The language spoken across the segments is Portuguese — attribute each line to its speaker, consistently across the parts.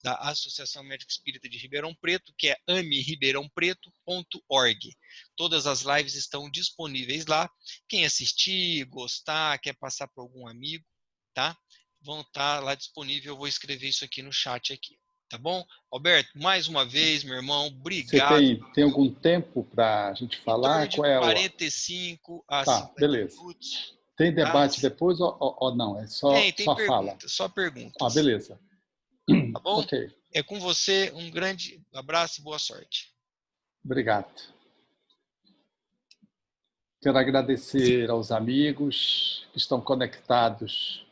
Speaker 1: da Associação Médico Espírita de Ribeirão Preto, que é amiRibeirãoPreto.org. Todas as lives estão disponíveis lá. Quem assistir, gostar, quer passar para algum amigo, tá? Vão estar lá disponível. Eu vou escrever isso aqui no chat aqui, tá bom? Roberto, mais uma vez, meu irmão,
Speaker 2: Você
Speaker 1: obrigado.
Speaker 2: tem algum tempo para a gente
Speaker 1: Em torno
Speaker 2: falar?
Speaker 1: de
Speaker 2: Qual é
Speaker 1: 45 a
Speaker 2: Tá,
Speaker 1: 50
Speaker 2: beleza.
Speaker 1: minutos.
Speaker 2: Tem
Speaker 1: Tá?
Speaker 2: debate depois ou não? É
Speaker 1: Tem
Speaker 2: só fala?
Speaker 1: perguntas, só
Speaker 2: Ah,
Speaker 1: perguntas.
Speaker 2: beleza.
Speaker 1: Tá bom?
Speaker 2: Ok,
Speaker 1: É com você, um grande abraço e boa sorte.
Speaker 2: obrigado. Quero agradecer aos amigos que estão conectados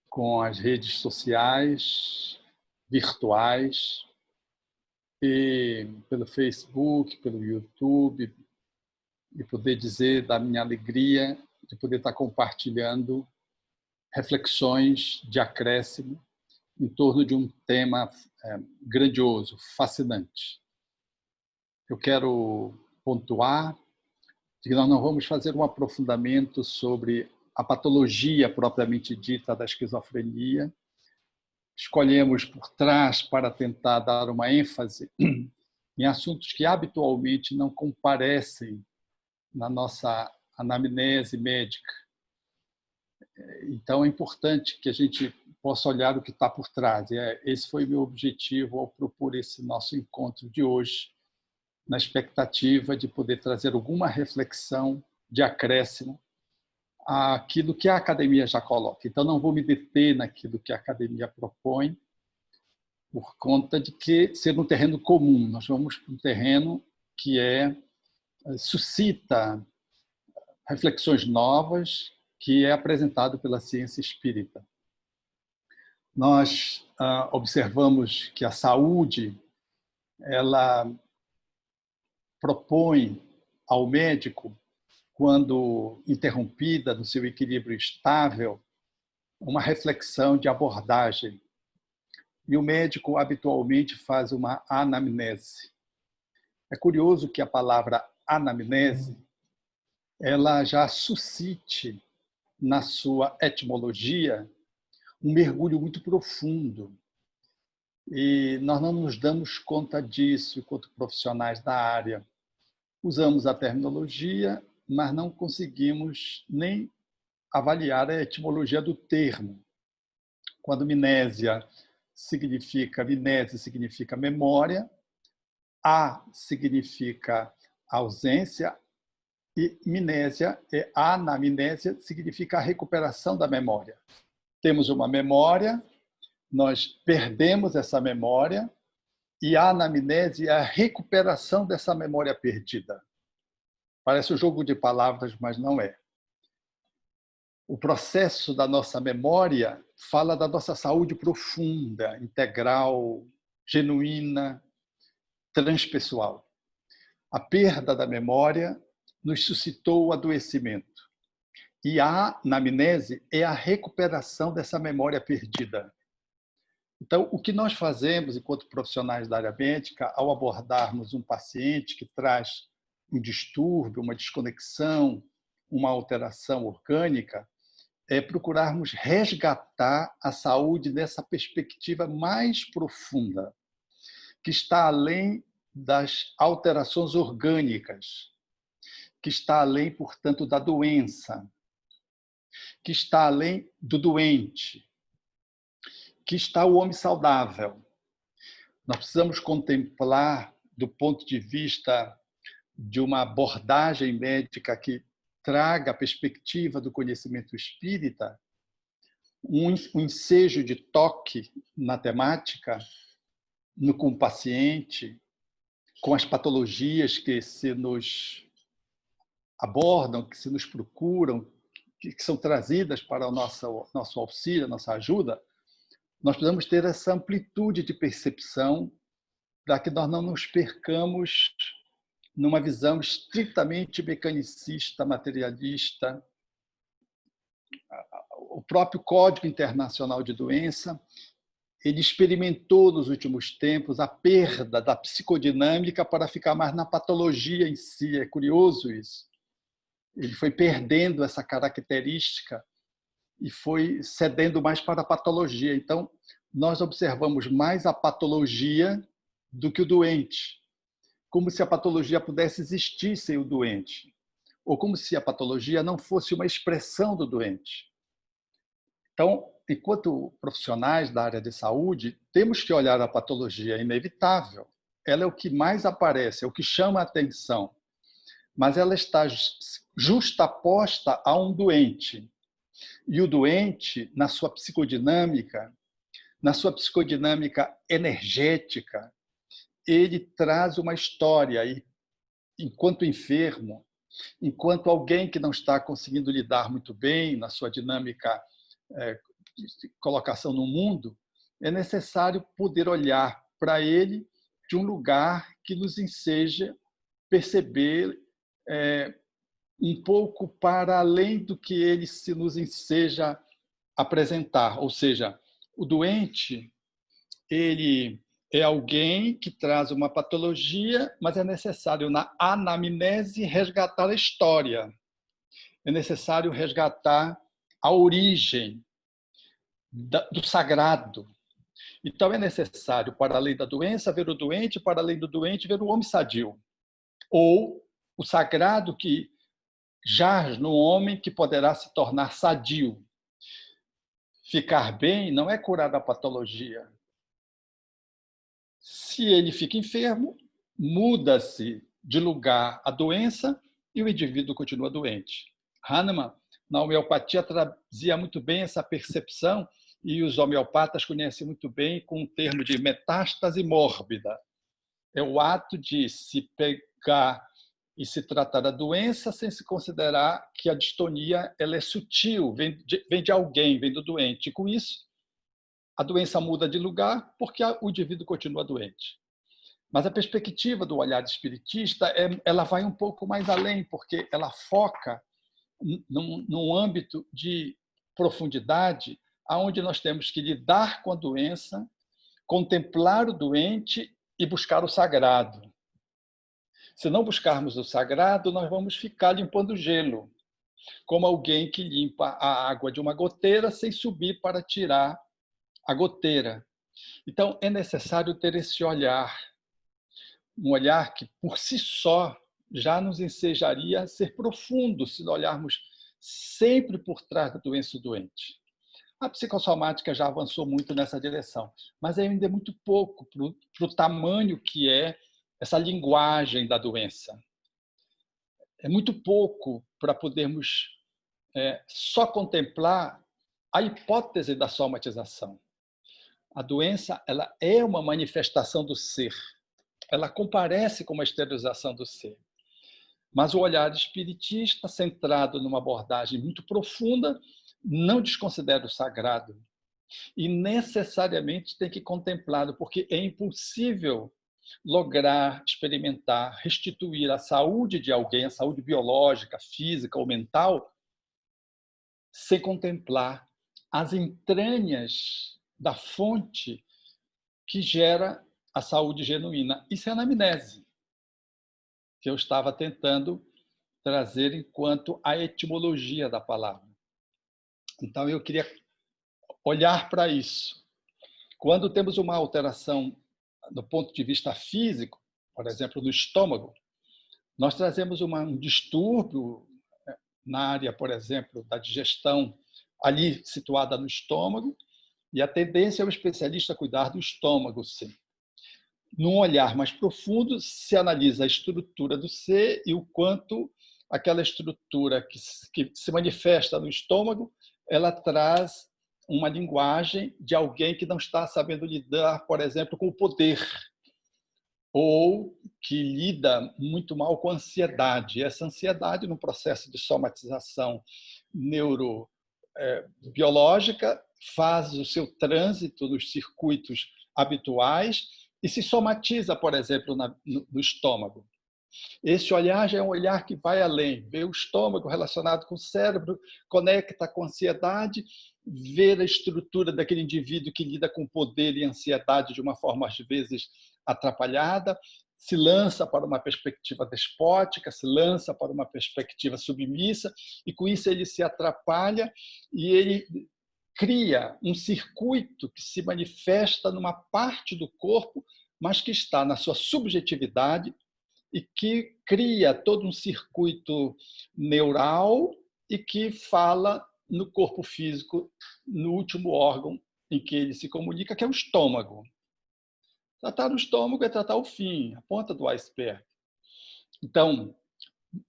Speaker 2: com as redes sociais, virtuais, e pelo Facebook, pelo YouTube, e poder dizer da minha alegria de poder estar compartilhando reflexões de acréscimo em torno de um tema grandioso, fascinante. Eu quero pontuar que nós não vamos fazer um aprofundamento sobre a patologia propriamente dita da esquizofrenia. Escolhemos por trás para tentar dar uma ênfase em assuntos que habitualmente não comparecem na nossa anamnese médica. Então, é importante que a gente possa olhar o que está por trás. Esse foi o meu objetivo ao propor esse nosso encontro de hoje, na expectativa de poder trazer alguma reflexão de acréscimo àquilo que a academia já coloca. Então, não vou me deter naquilo que a academia propõe, por conta de que ser um terreno comum. Nós vamos para um terreno que suscita reflexões novas, que é apresentado pela ciência espírita. Nós observamos que a saúde ela propõe ao médico, quando interrompida no seu equilíbrio estável, uma reflexão de abordagem. E o médico habitualmente faz uma anamnese. É curioso que a palavra anamnese ela já suscite na sua etimologia um mergulho muito profundo. E nós não nos damos conta disso enquanto profissionais da área. Usamos a terminologia, mas não conseguimos nem avaliar a etimologia do termo. Quando mnese significa memória, a significa ausência, e mnésia, anamnésia, significa a recuperação da memória. Temos uma memória, nós perdemos essa memória, e a anamnese é a recuperação dessa memória perdida. Parece um jogo de palavras, mas não é. O processo da nossa memória fala da nossa saúde profunda, integral, genuína, transpessoal. A perda da memória nos suscitou o adoecimento. E a anamnese é a recuperação dessa memória perdida. Então, o que nós fazemos enquanto profissionais da área médica, ao abordarmos um paciente que traz um distúrbio, uma desconexão, uma alteração orgânica, é procurarmos resgatar a saúde nessa perspectiva mais profunda, que está além das alterações orgânicas, que está além, portanto, da doença, que está além do doente, que está o homem saudável. Nós precisamos contemplar, do ponto de vista de uma abordagem médica que traga a perspectiva do conhecimento espírita, um ensejo de toque na temática, com o paciente, com as patologias que se nos abordam, que se nos procuram, que são trazidas para o nosso auxílio, a nossa ajuda. Nós precisamos ter essa amplitude de percepção para que nós não nos percamos numa visão estritamente mecanicista, materialista. O próprio Código Internacional de Doença, ele experimentou nos últimos tempos a perda da psicodinâmica para ficar mais na patologia em si. É curioso isso. Ele foi perdendo essa característica e foi cedendo mais para a patologia. Então, nós observamos mais a patologia do que o doente, como se a patologia pudesse existir sem o doente, ou como se a patologia não fosse uma expressão do doente. Então, enquanto profissionais da área de saúde, temos que olhar a patologia, é inevitável. Ela é o que mais aparece, é o que chama a atenção, mas ela está justaposta a um doente. E o doente, na sua psicodinâmica energética, ele traz uma história. E, enquanto enfermo, enquanto alguém que não está conseguindo lidar muito bem na sua dinâmica de colocação no mundo, é necessário poder olhar para ele de um lugar que nos enseja perceber um pouco para além do que ele se nos enseja apresentar. Ou seja, o doente, ele é alguém que traz uma patologia, mas é necessário, na anamnese, resgatar a história. É necessário resgatar a origem do sagrado. Então, é necessário, para além da doença, ver o doente, para além do doente, ver o homem sadio. Ou o sagrado que jaz no homem que poderá se tornar sadio. Ficar bem não é curar a patologia. Se ele fica enfermo, muda-se de lugar a doença e o indivíduo continua doente. Hahnemann, na homeopatia, trazia muito bem essa percepção, e os homeopatas conhecem muito bem com o termo de metástase mórbida. É o ato de se pegar e se tratar da doença sem se considerar que a distonia ela é sutil, vem de alguém, vem do doente. E, com isso, a doença muda de lugar porque o indivíduo continua doente. Mas a perspectiva do olhar espiritista ela vai um pouco mais além, porque ela foca num âmbito de profundidade onde nós temos que lidar com a doença, contemplar o doente e buscar o sagrado. Se não buscarmos o sagrado, nós vamos ficar limpando gelo, como alguém que limpa a água de uma goteira sem subir para tirar a goteira. Então, é necessário ter esse olhar, um olhar que, por si só, já nos ensejaria a ser profundo, se olharmos sempre por trás da doença do doente. A psicossomática já avançou muito nessa direção, mas ainda é muito pouco para o tamanho que é essa linguagem da doença. É muito pouco para podermos só contemplar a hipótese da somatização. A doença ela é uma manifestação do ser. Ela comparece com uma exteriorização do ser. Mas o olhar espiritista, centrado numa abordagem muito profunda, não desconsidera o sagrado. E necessariamente tem que contemplá-lo, porque é impossível lograr, experimentar, restituir a saúde de alguém, a saúde biológica, física ou mental, sem contemplar as entranhas da fonte que gera a saúde genuína. Isso é anamnese, que eu estava tentando trazer enquanto a etimologia da palavra. Então, eu queria olhar para isso. Quando temos uma alteração do ponto de vista físico, por exemplo, no estômago, nós trazemos um distúrbio na área, por exemplo, da digestão, ali situada no estômago, e a tendência é o especialista cuidar do estômago, sim. Num olhar mais profundo, se analisa a estrutura do ser e o quanto aquela estrutura que se manifesta no estômago, ela traz uma linguagem de alguém que não está sabendo lidar, por exemplo, com o poder, ou que lida muito mal com a ansiedade. E essa ansiedade, no processo de somatização neurobiológica, faz o seu trânsito nos circuitos habituais e se somatiza, por exemplo, no estômago. Esse olhar já é um olhar que vai além, vê o estômago relacionado com o cérebro, conecta com a ansiedade, vê a estrutura daquele indivíduo que lida com poder e ansiedade de uma forma, às vezes, atrapalhada, se lança para uma perspectiva despótica, se lança para uma perspectiva submissa, e com isso ele se atrapalha e ele cria um circuito que se manifesta numa parte do corpo, mas que está na sua subjetividade e que cria todo um circuito neural e que fala no corpo físico, no último órgão em que ele se comunica, que é o estômago. Tratar o estômago é tratar o fim, a ponta do iceberg. Então,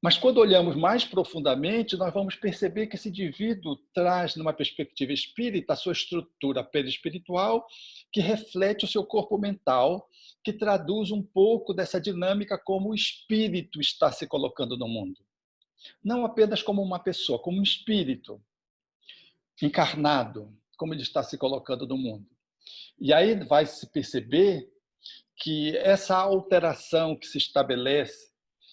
Speaker 2: mas quando olhamos mais profundamente, nós vamos perceber que esse indivíduo traz, numa perspectiva espírita, a sua estrutura perispiritual, que reflete o seu corpo mental, que traduz um pouco dessa dinâmica como o espírito está se colocando no mundo. Não apenas como uma pessoa, como um espírito encarnado, como ele está se colocando no mundo. E aí vai se perceber que essa alteração que se estabelece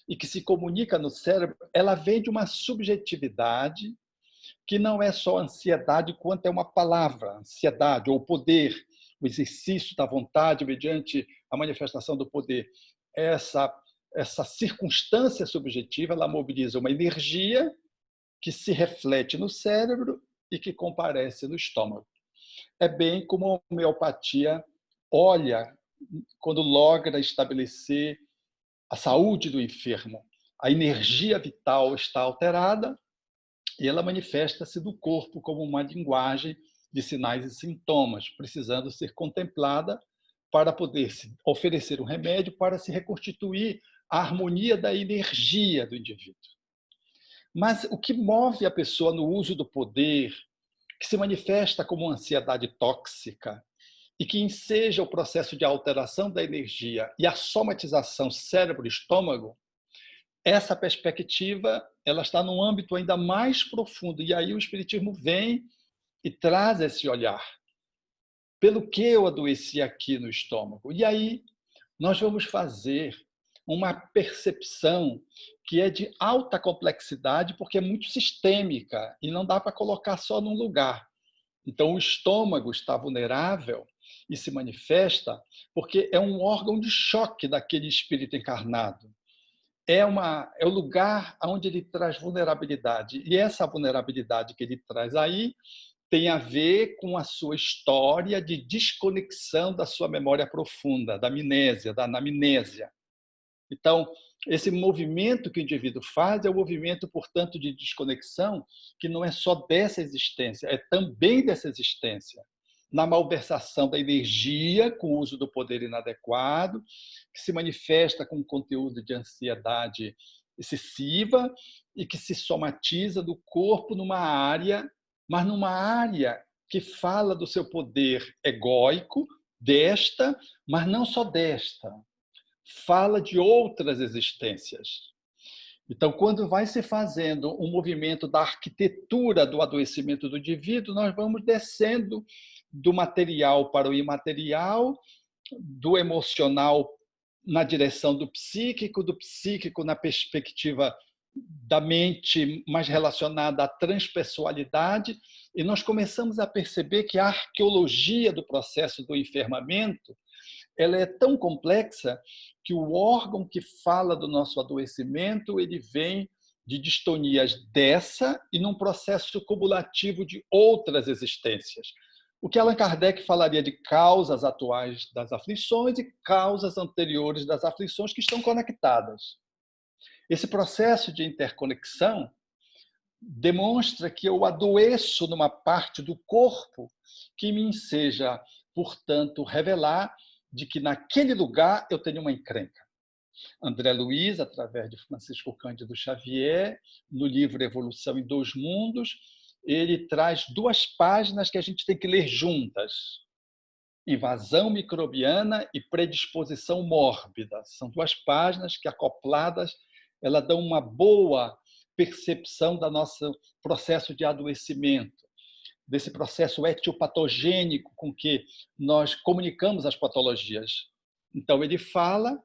Speaker 2: e que se comunica no cérebro, ela vem de uma subjetividade que não é só ansiedade, quanto é uma palavra, ansiedade, ou poder, o exercício da vontade mediante a manifestação do poder. Essa circunstância subjetiva, ela mobiliza uma energia que se reflete no cérebro e que comparece no estômago. É bem como a homeopatia olha quando logra estabelecer a saúde do enfermo. A energia vital está alterada e ela manifesta-se do corpo como uma linguagem de sinais e sintomas, precisando ser contemplada para poder se oferecer um remédio para se reconstituir a harmonia da energia do indivíduo. Mas o que move a pessoa no uso do poder, que se manifesta como ansiedade tóxica, e que enseja o processo de alteração da energia e a somatização cérebro-estômago, essa perspectiva ela está num âmbito ainda mais profundo. E aí o Espiritismo vem e traz esse olhar. Pelo que eu adoeci aqui no estômago? E aí nós vamos fazer uma percepção que é de alta complexidade, porque é muito sistêmica e não dá para colocar só num lugar. Então, o estômago está vulnerável e se manifesta porque é um órgão de choque daquele espírito encarnado. É o lugar onde ele traz vulnerabilidade. E essa vulnerabilidade que ele traz aí tem a ver com a sua história de desconexão da sua memória profunda, da amnésia, da anamnésia. Então, esse movimento que o indivíduo faz é um movimento, portanto, de desconexão que não é só dessa existência, é também dessa existência. Na malversação da energia, com o uso do poder inadequado, que se manifesta com um conteúdo de ansiedade excessiva e que se somatiza do corpo numa área, mas numa área que fala do seu poder egóico, desta, mas não só desta. Fala de outras existências. Então, quando vai se fazendo um movimento da arquitetura do adoecimento do indivíduo, nós vamos descendo do material para o imaterial, do emocional na direção do psíquico na perspectiva da mente mais relacionada à transpessoalidade, e nós começamos a perceber que a arqueologia do processo do enfermamento ela é tão complexa que o órgão que fala do nosso adoecimento ele vem de distonias dessa e num processo cumulativo de outras existências. O que Allan Kardec falaria de causas atuais das aflições e causas anteriores das aflições que estão conectadas. Esse processo de interconexão demonstra que eu adoeço numa parte do corpo que me enseja, portanto, revelar de que naquele lugar eu tenho uma encrenca. André Luiz, através de Francisco Cândido Xavier, no livro Evolução em Dois Mundos, ele traz 2 páginas que a gente tem que ler juntas. Invasão microbiana e predisposição mórbida. São 2 páginas que, acopladas, elas dão uma boa percepção do nosso processo de adoecimento, desse processo etiopatogênico com que nós comunicamos as patologias. Então, ele fala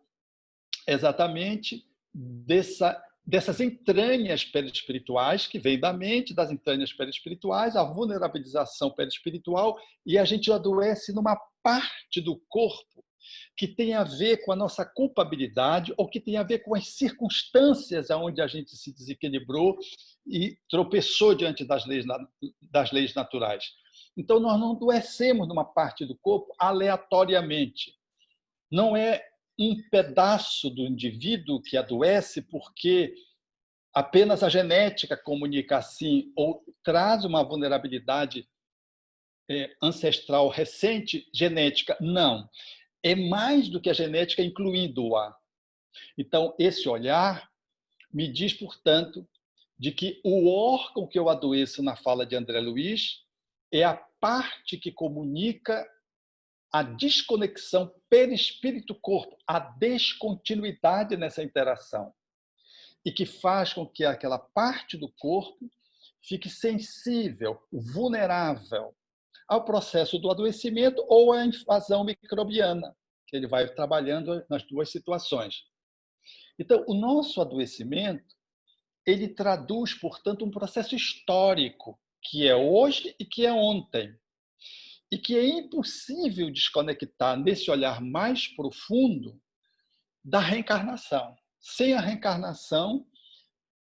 Speaker 2: exatamente dessas entranhas perispirituais que vêm da mente, das entranhas perispirituais, a vulnerabilização perispiritual, e a gente adoece numa parte do corpo que tem a ver com a nossa culpabilidade ou que tem a ver com as circunstâncias onde a gente se desequilibrou e tropeçou diante das leis naturais. Então, nós não adoecemos numa parte do corpo aleatoriamente. Não é um pedaço do indivíduo que adoece porque apenas a genética comunica assim ou traz uma vulnerabilidade ancestral recente genética. Não. É mais do que a genética, incluindo-a. Então, esse olhar me diz, portanto, de que o órgão que eu adoeço na fala de André Luiz é a parte que comunica a desconexão perispírito-corpo, a descontinuidade nessa interação, e que faz com que aquela parte do corpo fique sensível, vulnerável ao processo do adoecimento ou à invasão microbiana, que ele vai trabalhando nas duas situações. Então, o nosso adoecimento, ele traduz, portanto, um processo histórico, que é hoje e que é ontem, e que é impossível desconectar nesse olhar mais profundo da reencarnação. Sem a reencarnação,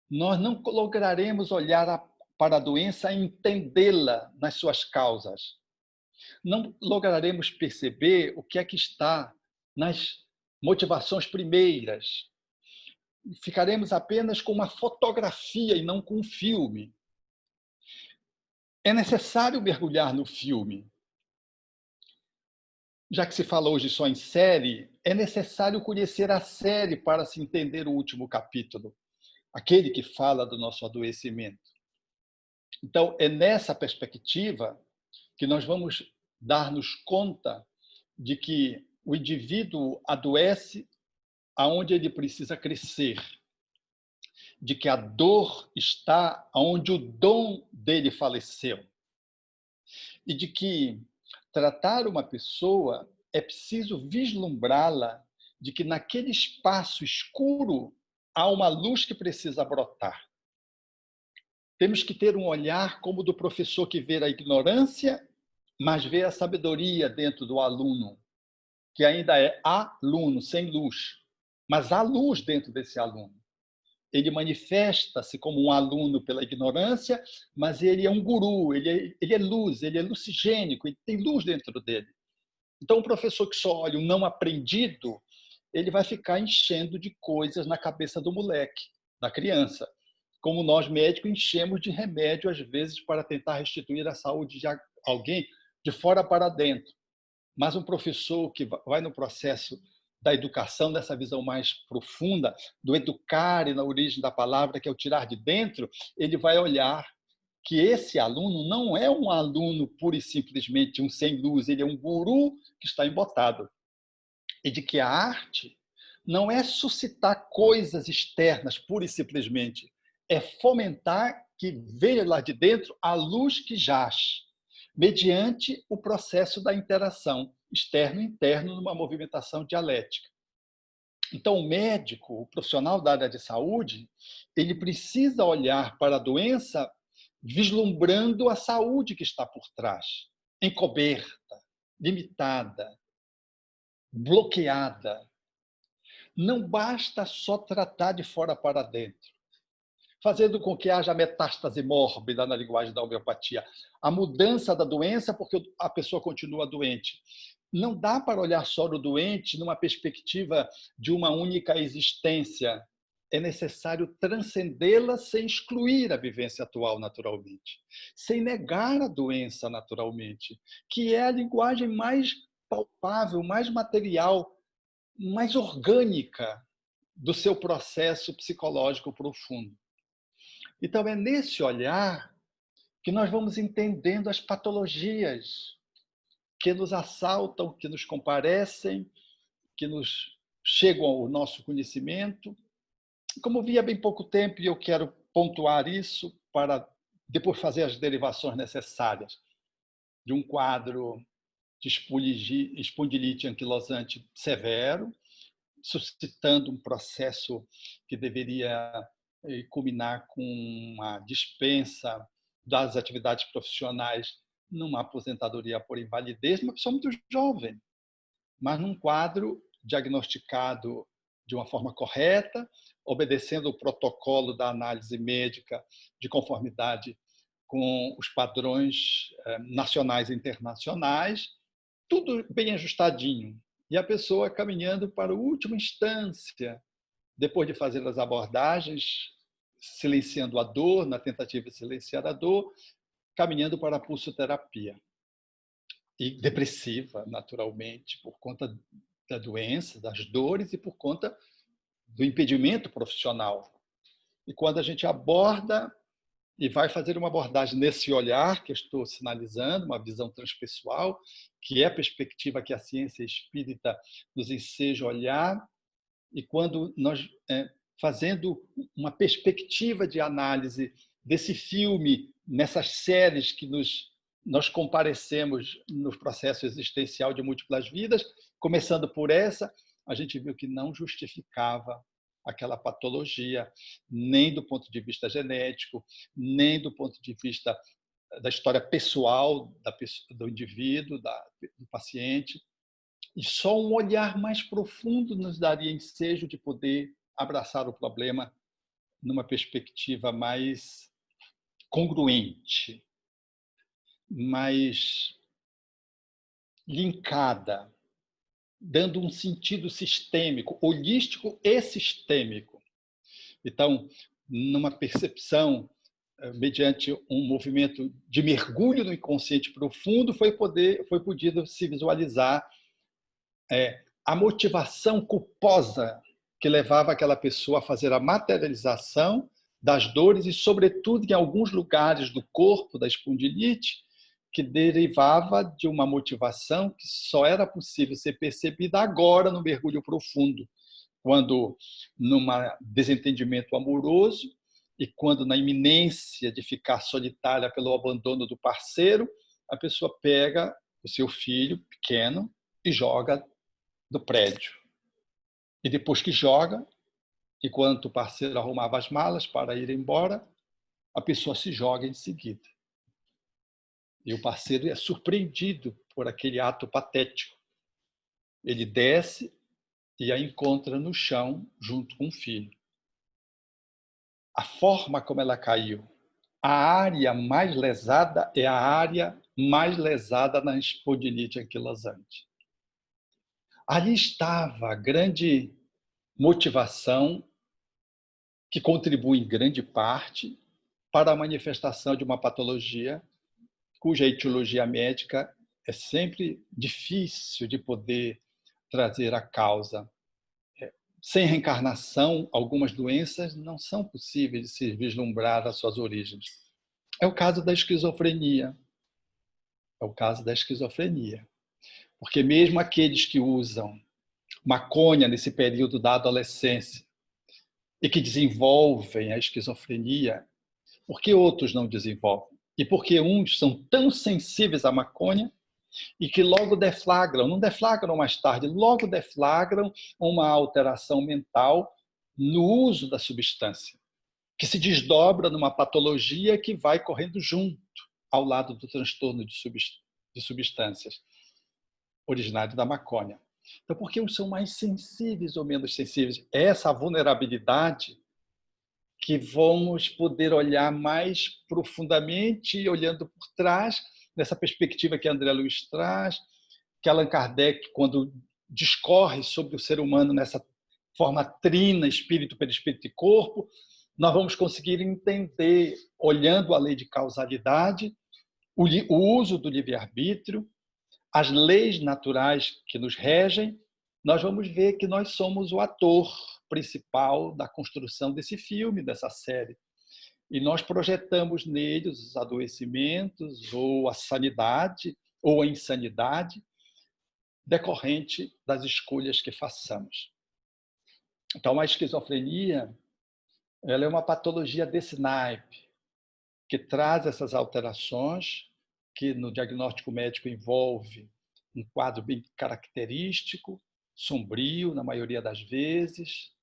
Speaker 2: nós não lograremos olhar para a doença e entendê-la nas suas causas. Não lograremos perceber o que é que está nas motivações primeiras. Ficaremos apenas com uma fotografia e não com um filme. É necessário mergulhar no filme. Já que se fala hoje só em série, é necessário conhecer a série para se entender o último capítulo, aquele que fala do nosso adoecimento. Então, é nessa perspectiva que nós vamos dar-nos conta de que o indivíduo adoece aonde ele precisa crescer, de que a dor está onde o dom dele faleceu, e de que tratar uma pessoa é preciso vislumbrá-la de que naquele espaço escuro há uma luz que precisa brotar. Temos que ter um olhar como o do professor que vê a ignorância, mas vê a sabedoria dentro do aluno, que ainda é aluno, sem luz, mas há luz dentro desse aluno. Ele manifesta-se como um aluno pela ignorância, mas ele é um guru, ele é luz, ele é lucigênico, ele tem luz dentro dele. Então, o professor que só olha o não aprendido, ele vai ficar enchendo de coisas na cabeça do moleque, da criança. Como nós médicos enchemos de remédio, às vezes, para tentar restituir a saúde de alguém de fora para dentro. Mas um professor que vai no processo da educação, dessa visão mais profunda, do educar e na origem da palavra, que é o tirar de dentro, ele vai olhar que esse aluno não é um aluno pura e simplesmente um sem luz, ele é um guru que está embotado. E de que a arte não é suscitar coisas externas pura e simplesmente, é fomentar que venha lá de dentro a luz que jaz, mediante o processo da interação externo e interno numa movimentação dialética. Então, o médico, o profissional da área de saúde, ele precisa olhar para a doença vislumbrando a saúde que está por trás, encoberta, limitada, bloqueada. Não basta só tratar de fora para dentro, fazendo com que haja metástase mórbida na linguagem da homeopatia. A mudança da doença porque a pessoa continua doente. Não dá para olhar só o doente numa perspectiva de uma única existência. É necessário transcendê-la sem excluir a vivência atual naturalmente, sem negar a doença naturalmente, que é a linguagem mais palpável, mais material, mais orgânica do seu processo psicológico profundo. Então, é nesse olhar que nós vamos entendendo as patologias que nos assaltam, que nos comparecem, que nos chegam ao nosso conhecimento. Como vi há bem pouco tempo, e eu quero pontuar isso para depois fazer as derivações necessárias de um quadro de espondilite anquilosante severo, suscitando um processo que deveria culminar com uma dispensa das atividades profissionais numa aposentadoria por invalidez, uma pessoa muito jovem, mas num quadro diagnosticado de uma forma correta, obedecendo o protocolo da análise médica de conformidade com os padrões nacionais e internacionais, tudo bem ajustadinho. E a pessoa caminhando para a última instância, depois de fazer as abordagens, silenciando a dor, na tentativa de silenciar a dor, caminhando para a pulsoterapia. E depressiva, naturalmente, por conta da doença, das dores e por conta do impedimento profissional. E quando a gente aborda e vai fazer uma abordagem nesse olhar que eu estou sinalizando, uma visão transpessoal, que é a perspectiva que a ciência espírita nos enseja a olhar, e quando nós, fazendo uma perspectiva de análise desse filme, nessas séries que nós comparecemos no processo existencial de múltiplas vidas, começando por essa, a gente viu que não justificava aquela patologia, nem do ponto de vista genético, nem do ponto de vista da história pessoal do indivíduo, do paciente. E só um olhar mais profundo nos daria ensejo de poder abraçar o problema numa perspectiva mais congruente, mais linkada, dando um sentido sistêmico, holístico e sistêmico. Então, numa percepção, mediante um movimento de mergulho no inconsciente profundo, foi podido se visualizar a motivação culposa que levava aquela pessoa a fazer a materialização das dores e, sobretudo, em alguns lugares do corpo, da espondilite, que derivava de uma motivação que só era possível ser percebida agora no mergulho profundo, quando num desentendimento amoroso e quando na iminência de ficar solitária pelo abandono do parceiro, a pessoa pega o seu filho pequeno e joga do prédio. E depois que joga, enquanto o parceiro arrumava as malas para ir embora, a pessoa se joga em seguida. E o parceiro é surpreendido por aquele ato patético. Ele desce e a encontra no chão junto com o filho. A forma como ela caiu, a área mais lesada é a área mais lesada na espondilite anquilosante. Ali estava a grande motivação que contribui em grande parte para a manifestação de uma patologia cuja etiologia médica é sempre difícil de poder trazer a causa. Sem reencarnação, algumas doenças não são possíveis de se vislumbrar as suas origens. É o caso da esquizofrenia. É o caso da esquizofrenia. Porque mesmo aqueles que usam maconha nesse período da adolescência e que desenvolvem a esquizofrenia, por que outros não desenvolvem? E por que uns são tão sensíveis à maconha e que logo deflagram, não deflagram mais tarde, logo deflagram uma alteração mental no uso da substância, que se desdobra numa patologia que vai correndo junto ao lado do transtorno de substâncias, originário da maconha. Então, por que uns são mais sensíveis ou menos sensíveis? Essa vulnerabilidade que vamos poder olhar mais profundamente, olhando por trás, nessa perspectiva que André Luiz traz, que Allan Kardec, quando discorre sobre o ser humano nessa forma trina, espírito, perispírito e corpo, nós vamos conseguir entender, olhando a lei de causalidade, o uso do livre-arbítrio, as leis naturais que nos regem, nós vamos ver que nós somos o ator principal da construção desse filme, dessa série. E nós projetamos neles os adoecimentos, ou a sanidade, ou a insanidade, decorrente das escolhas que façamos. Então, a esquizofrenia, ela é uma patologia desse naipe, que traz essas alterações, que no diagnóstico médico envolve um quadro bem característico, sombrio, na maioria das vezes,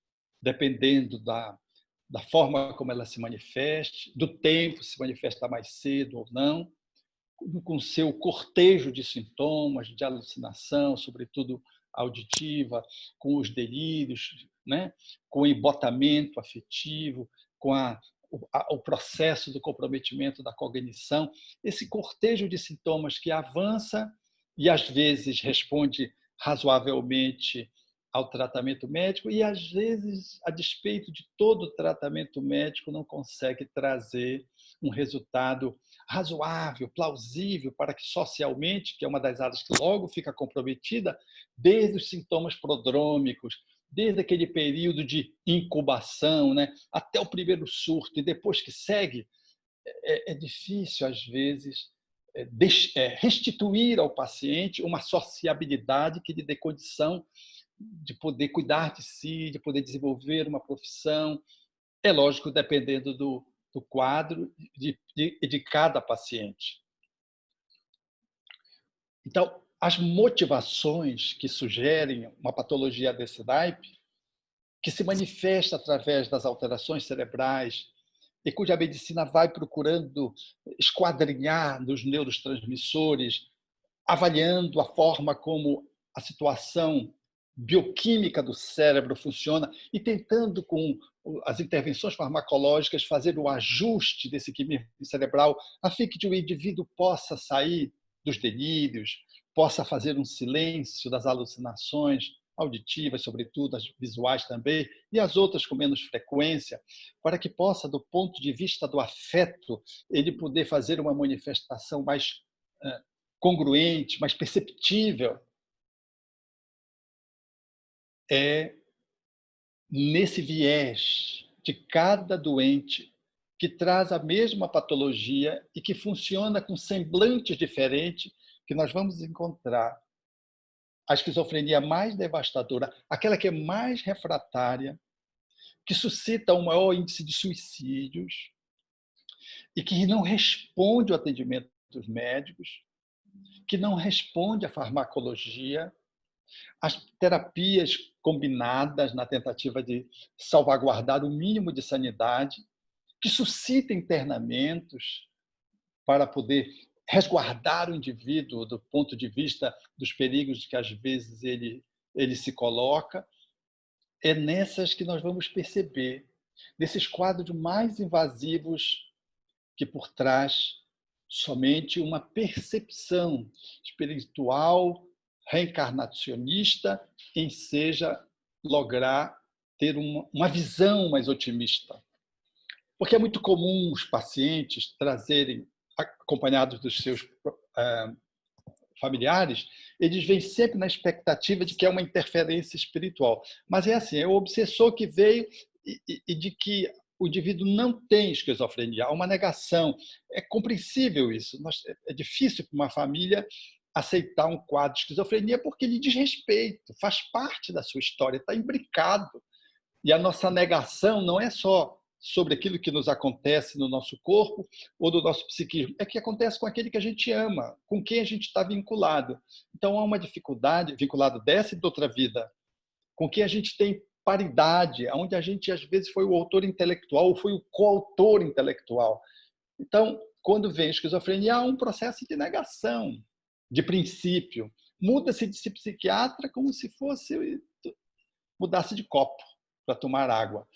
Speaker 2: dependendo da forma como ela se manifeste, do tempo, se manifesta mais cedo ou não, com seu cortejo de sintomas, de alucinação, sobretudo auditiva, com os delírios, né? Com o embotamento afetivo, com a o processo do comprometimento da cognição, esse cortejo de sintomas que avança e às vezes responde razoavelmente ao tratamento médico e às vezes, a despeito de todo o tratamento médico, não consegue trazer um resultado razoável, plausível, para que socialmente, que é uma das áreas que logo fica comprometida, desde os sintomas prodrômicos, desde aquele período de incubação, né, até o primeiro surto, e depois que segue, é difícil, às vezes, restituir ao paciente uma sociabilidade que lhe dê condição de poder cuidar de si, de poder desenvolver uma profissão. É lógico, dependendo do quadro de cada paciente. Então, as motivações que sugerem uma patologia desse naipe, que se manifesta através das alterações cerebrais e cuja medicina vai procurando esquadrinhar nos neurotransmissores, avaliando a forma como a situação bioquímica do cérebro funciona e tentando, com as intervenções farmacológicas, fazer o ajuste desse químico cerebral a fim de que o indivíduo possa sair dos delírios, possa fazer um silêncio das alucinações auditivas, sobretudo as visuais também, e as outras com menos frequência, para que possa, do ponto de vista do afeto, ele poder fazer uma manifestação mais congruente, mais perceptível. É nesse viés de cada doente que traz a mesma patologia e que funciona com semblantes diferentes que nós vamos encontrar a esquizofrenia mais devastadora, aquela que é mais refratária, que suscita um maior índice de suicídios e que não responde ao atendimento dos médicos, que não responde à farmacologia, as terapias combinadas na tentativa de salvaguardar o mínimo de sanidade, que suscita internamentos para poder resguardar o indivíduo do ponto de vista dos perigos que às vezes ele se coloca. É nessas que nós vamos perceber, nesses quadros mais invasivos, que por trás somente uma percepção espiritual, reencarnacionista, enseja lograr ter uma visão mais otimista. Porque é muito comum os pacientes trazerem, acompanhados dos seus familiares, eles vêm sempre na expectativa de que é uma interferência espiritual. Mas é assim, é o obsessor que veio e de que o indivíduo não tem esquizofrenia, há uma negação. É compreensível isso. É difícil para uma família aceitar um quadro de esquizofrenia porque lhe diz respeito, faz parte da sua história, está imbricado. E a nossa negação não é só sobre aquilo que nos acontece no nosso corpo ou do nosso psiquismo, é que acontece com aquele que a gente ama, com quem a gente está vinculado. Então, há uma dificuldade, vinculado dessa e de outra vida, com quem a gente tem paridade, onde a gente, às vezes, foi o autor intelectual ou foi o coautor intelectual. Então, quando vem a esquizofrenia, há um processo de negação, de princípio. Muda-se de psiquiatra como se fosse mudasse de copo para tomar água.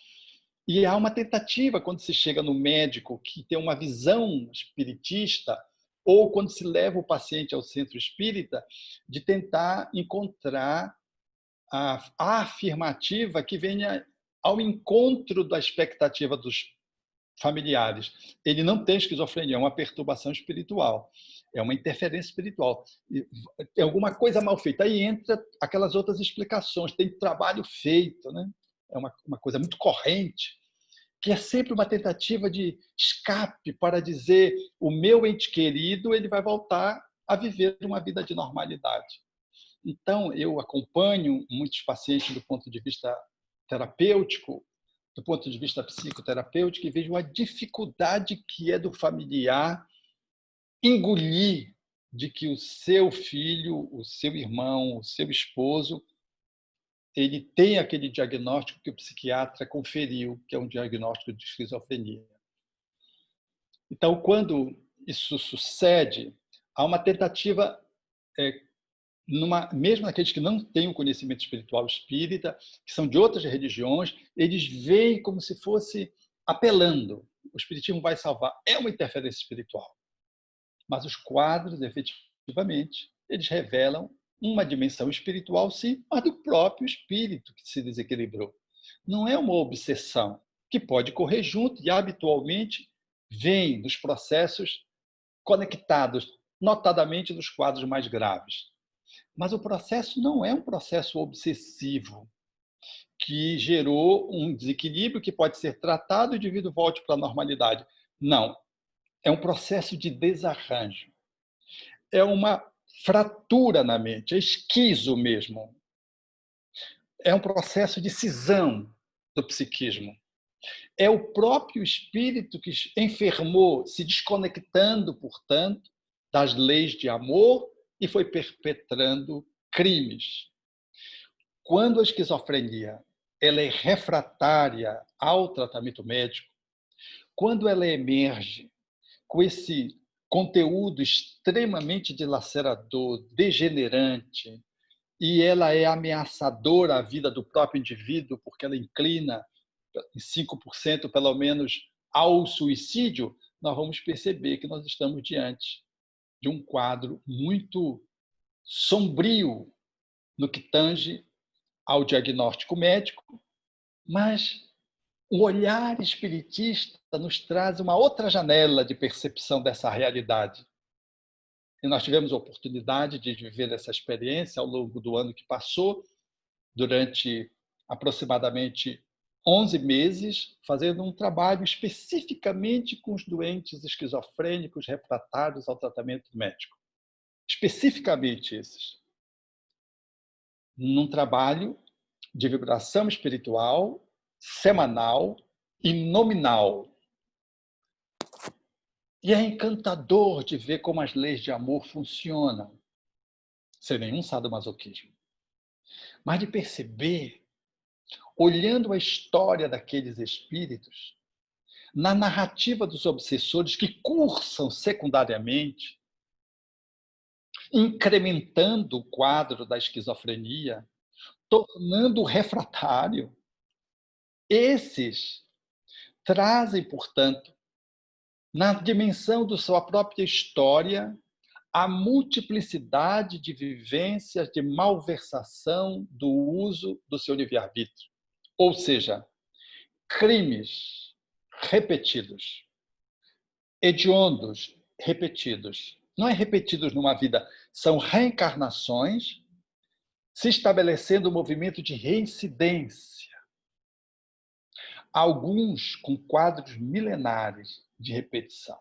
Speaker 2: E há uma tentativa, quando se chega no médico que tem uma visão espiritista, ou quando se leva o paciente ao centro espírita, de tentar encontrar a afirmativa que venha ao encontro da expectativa dos familiares. Ele não tem esquizofrenia, é uma perturbação espiritual, é uma interferência espiritual. Tem alguma coisa mal feita. Aí entra aquelas outras explicações, tem trabalho feito, né? É uma coisa muito corrente, que é sempre uma tentativa de escape para dizer o meu ente querido ele vai voltar a viver uma vida de normalidade. Então, eu acompanho muitos pacientes do ponto de vista terapêutico, do ponto de vista psicoterapêutico, e vejo a dificuldade que é do familiar engolir de que o seu filho, o seu irmão, o seu esposo, ele tem aquele diagnóstico que o psiquiatra conferiu, que é um diagnóstico de esquizofrenia. Então, quando isso sucede, há uma tentativa, mesmo aqueles que não têm o conhecimento espiritual espírita, que são de outras religiões, eles veem como se fosse apelando. o espiritismo vai salvar. É uma interferência espiritual. Mas os quadros, efetivamente, eles revelam uma dimensão espiritual, sim, mas do próprio espírito que se desequilibrou. Não é uma obsessão que pode correr junto e habitualmente vem dos processos conectados, notadamente nos quadros mais graves. Mas o processo não é um processo obsessivo que gerou um desequilíbrio que pode ser tratado e o indivíduo volte para a normalidade. Não. É um processo de desarranjo. É uma fratura na mente, é esquizo mesmo. É um processo de cisão do psiquismo. É o próprio espírito que enfermou, se desconectando, portanto, das leis de amor e foi perpetrando crimes. Quando a esquizofrenia ela é refratária ao tratamento médico, quando ela emerge com esse conteúdo extremamente dilacerador, degenerante, e ela é ameaçadora à vida do próprio indivíduo, porque ela inclina em 5% pelo menos ao suicídio, nós vamos perceber que nós estamos diante de um quadro muito sombrio no que tange ao diagnóstico médico, mas o olhar espiritista nos traz uma outra janela de percepção dessa realidade. E nós tivemos a oportunidade de viver essa experiência ao longo do ano que passou, durante aproximadamente 11 meses, fazendo um trabalho especificamente com os doentes esquizofrênicos refratários ao tratamento médico. Especificamente esses. Num trabalho de vibração espiritual, semanal e nominal. E é encantador de ver como as leis de amor funcionam, sem nenhum sadomasoquismo. Mas de perceber, olhando a história daqueles espíritos, na narrativa dos obsessores que cursam secundariamente, incrementando o quadro da esquizofrenia, tornando-o refratário. Esses trazem, portanto, na dimensão da sua própria história, a multiplicidade de vivências de malversação do uso do seu livre-arbítrio. Ou seja, crimes repetidos, hediondos repetidos. Não é repetidos numa vida, são reencarnações se estabelecendo um movimento de reincidência. Alguns com quadros milenares de repetição.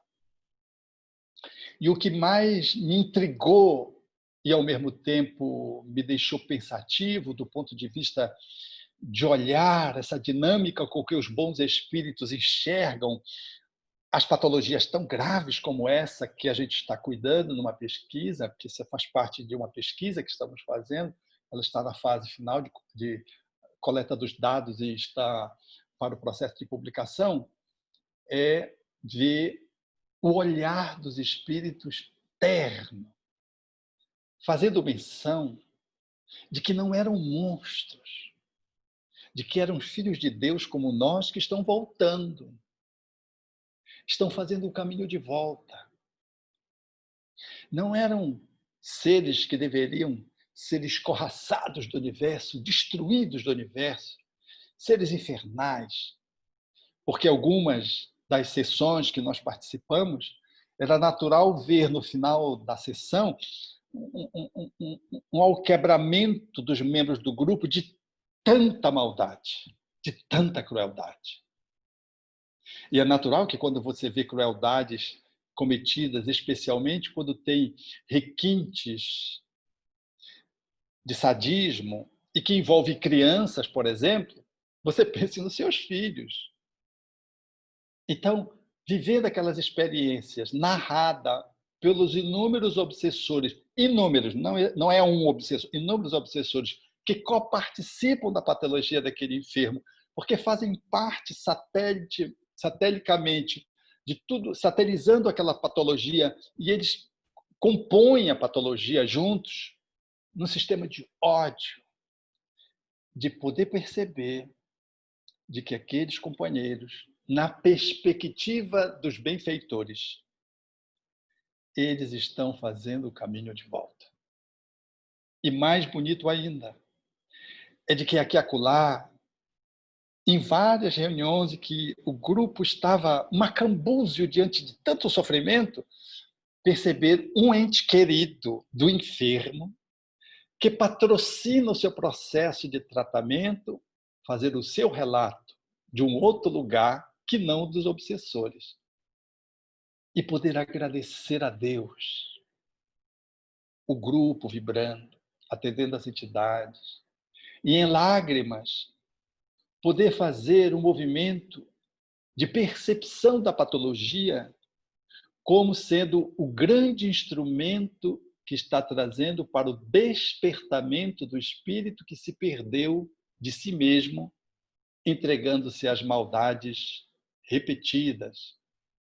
Speaker 2: E o que mais me intrigou e, ao mesmo tempo, me deixou pensativo do ponto de vista de olhar essa dinâmica com que os bons espíritos enxergam as patologias tão graves como essa que a gente está cuidando numa pesquisa, porque isso faz parte de uma pesquisa que estamos fazendo, ela está na fase final de coleta dos dados e está para o processo de publicação, é ver o olhar dos espíritos terno, fazendo menção de que não eram monstros, de que eram filhos de Deus como nós que estão voltando, estão fazendo o caminho de volta. Não eram seres que deveriam ser escorraçados do universo, destruídos do universo, seres infernais, porque algumas das sessões que nós participamos, era natural ver no final da sessão um alquebramento dos membros do grupo de tanta maldade, de tanta crueldade. E é natural que quando você vê crueldades cometidas, especialmente quando tem requintes de sadismo e que envolve crianças, por exemplo, você pense nos seus filhos. Então, viver aquelas experiências narrada pelos inúmeros obsessores, inúmeros, não é um obsessor, inúmeros obsessores que coparticipam da patologia daquele enfermo, porque fazem parte satelicamente de tudo, satelizando aquela patologia, e eles compõem a patologia juntos num sistema de ódio, de poder perceber de que aqueles companheiros na perspectiva dos benfeitores, eles estão fazendo o caminho de volta. E mais bonito ainda, é de que aqui e acolá, em várias reuniões em que o grupo estava macambúzio diante de tanto sofrimento, perceber um ente querido do enfermo que patrocina o seu processo de tratamento, fazer o seu relato de um outro lugar que não dos obsessores. E poder agradecer a Deus, o grupo vibrando, atendendo as entidades, e em lágrimas, poder fazer um movimento de percepção da patologia como sendo o grande instrumento que está trazendo para o despertamento do espírito que se perdeu de si mesmo, entregando-se às maldades repetidas,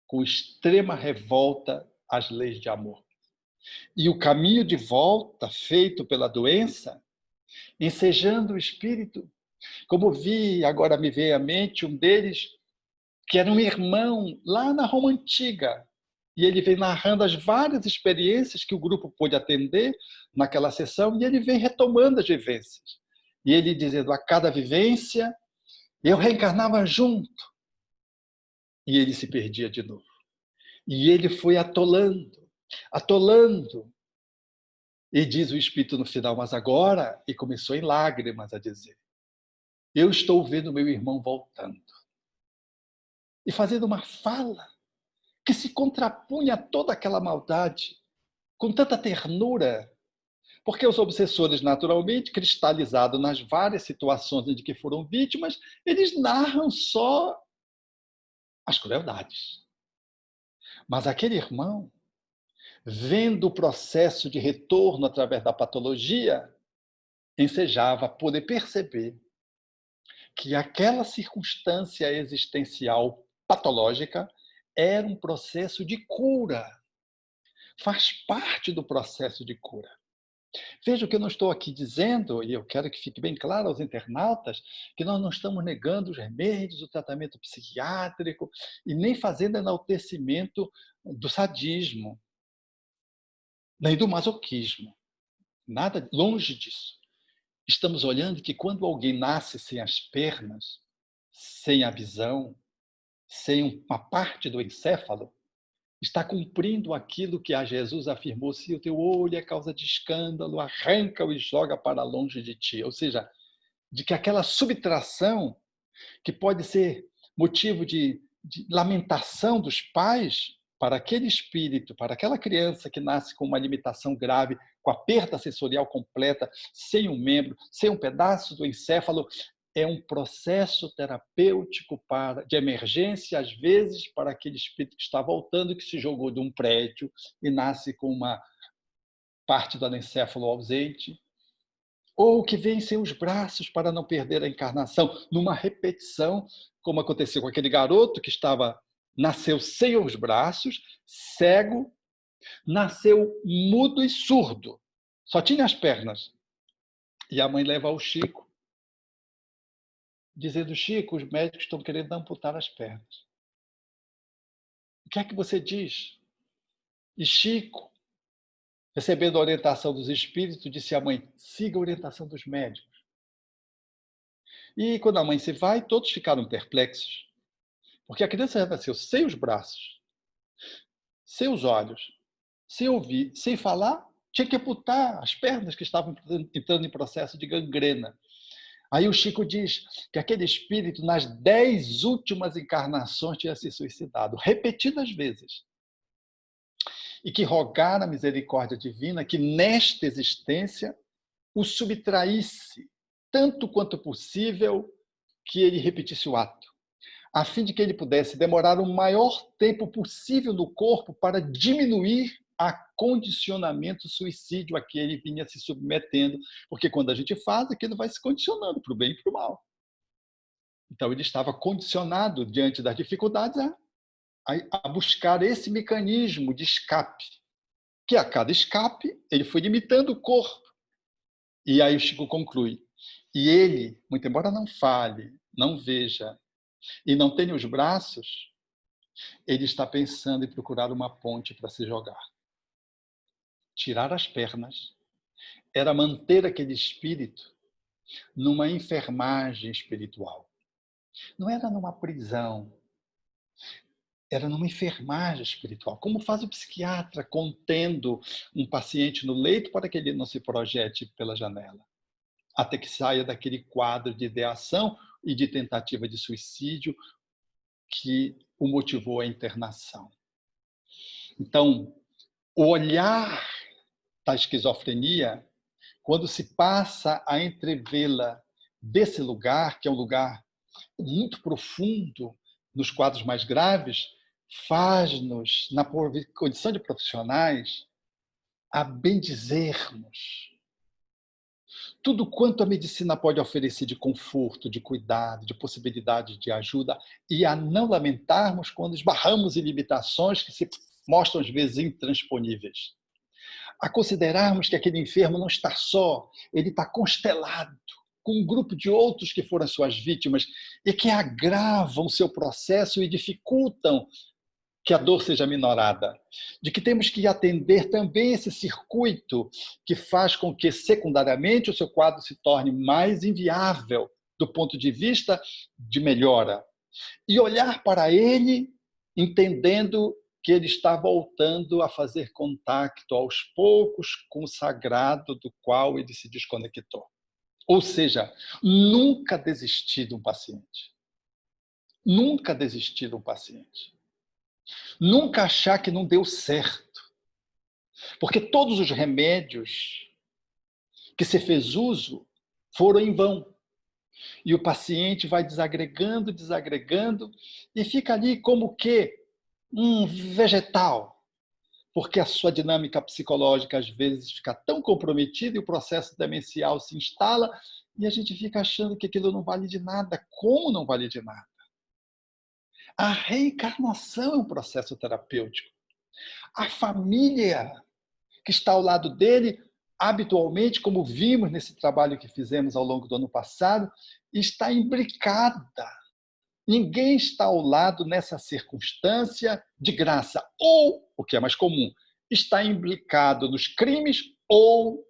Speaker 2: com extrema revolta às leis de amor. E o caminho de volta feito pela doença, ensejando o espírito, como vi, agora me veio à mente um deles, que era um irmão lá na Roma Antiga, e ele vem narrando as várias experiências que o grupo pôde atender naquela sessão, e ele vem retomando as vivências. E ele dizendo, a cada vivência, eu reencarnava junto. E ele se perdia de novo. E ele foi atolando, atolando. E diz o Espírito no final, mas agora, e começou em lágrimas a dizer, eu estou vendo meu irmão voltando. E fazendo uma fala que se contrapunha a toda aquela maldade, com tanta ternura, porque os obsessores, naturalmente, cristalizados nas várias situações de que foram vítimas, eles narram só as crueldades. Mas aquele irmão, vendo o processo de retorno através da patologia, ensejava poder perceber que aquela circunstância existencial patológica era um processo de cura. Faz parte do processo de cura. Veja que eu não estou aqui dizendo, e eu quero que fique bem claro aos internautas, que nós não estamos negando os remédios, o tratamento psiquiátrico, e nem fazendo enaltecimento do sadismo, nem do masoquismo. Nada, longe disso. Estamos olhando que quando alguém nasce sem as pernas, sem a visão, sem uma parte do encéfalo, está cumprindo aquilo que a Jesus afirmou, se o teu olho é causa de escândalo, arranca-o e joga para longe de ti. Ou seja, de que aquela subtração, que pode ser motivo de lamentação dos pais, para aquele espírito, para aquela criança que nasce com uma limitação grave, com a perda sensorial completa, sem um membro, sem um pedaço do encéfalo, é um processo terapêutico de emergência, às vezes, para aquele espírito que está voltando, que se jogou de um prédio e nasce com uma parte do anencéfalo ausente, ou que vem sem os braços para não perder a encarnação, numa repetição, como aconteceu com aquele garoto que nasceu sem os braços, cego, nasceu mudo e surdo, só tinha as pernas. E a mãe leva o Chico, dizendo, Chico, os médicos estão querendo amputar as pernas. O que é que você diz? E Chico, recebendo a orientação dos espíritos, disse à mãe, siga a orientação dos médicos. E quando a mãe se vai, todos ficaram perplexos, porque a criança já nasceu sem os braços, sem os olhos, sem ouvir, sem falar, tinha que amputar as pernas que estavam entrando em processo de gangrena. Aí o Chico diz que aquele espírito, nas 10 últimas encarnações, tinha se suicidado, repetidas vezes. E que rogara a misericórdia divina que, nesta existência, o subtraísse, tanto quanto possível, que ele repetisse o ato, a fim de que ele pudesse demorar o maior tempo possível no corpo para diminuir a condicionamento suicídio a que ele vinha se submetendo, porque quando a gente faz, aquilo vai se condicionando para o bem e para o mal. Então ele estava condicionado, diante das dificuldades, a buscar esse mecanismo de escape, que a cada escape ele foi limitando o corpo. E aí o Chico conclui, e ele, muito embora não fale, não veja, e não tem os braços, ele está pensando em procurar uma ponte para se jogar. Tirar as pernas era manter aquele espírito numa enfermagem espiritual. Não era numa prisão, era numa enfermagem espiritual. Como faz o psiquiatra contendo um paciente no leito para que ele não se projete pela janela, até que saia daquele quadro de ideação e de tentativa de suicídio que o motivou à internação. Então, o olhar da esquizofrenia, quando se passa a entrevê-la desse lugar, que é um lugar muito profundo nos quadros mais graves, faz-nos, na condição de profissionais, a bendizermos tudo quanto a medicina pode oferecer de conforto, de cuidado, de possibilidade de ajuda, e a não lamentarmos quando esbarramos em limitações que se mostram às vezes intransponíveis. A considerarmos que aquele enfermo não está só, ele está constelado com um grupo de outros que foram suas vítimas e que agravam o seu processo e dificultam que a dor seja minorada, de que temos que atender também esse circuito que faz com que, secundariamente, o seu quadro se torne mais inviável do ponto de vista de melhora. E olhar para ele entendendo que ele está voltando a fazer contato aos poucos com o sagrado do qual ele se desconectou. Ou seja, nunca desistir de um paciente. Nunca desistir de um paciente. Nunca achar que não deu certo. Porque todos os remédios que se fez uso foram em vão. E o paciente vai desagregando, desagregando, e fica ali como que um vegetal. Porque a sua dinâmica psicológica, às vezes, fica tão comprometida e o processo demencial se instala, e a gente fica achando que aquilo não vale de nada. Como não vale de nada? A reencarnação é um processo terapêutico. A família que está ao lado dele, habitualmente, como vimos nesse trabalho que fizemos ao longo do ano passado, está imbricada. Ninguém está ao lado nessa circunstância de graça. Ou, o que é mais comum, está implicado nos crimes ou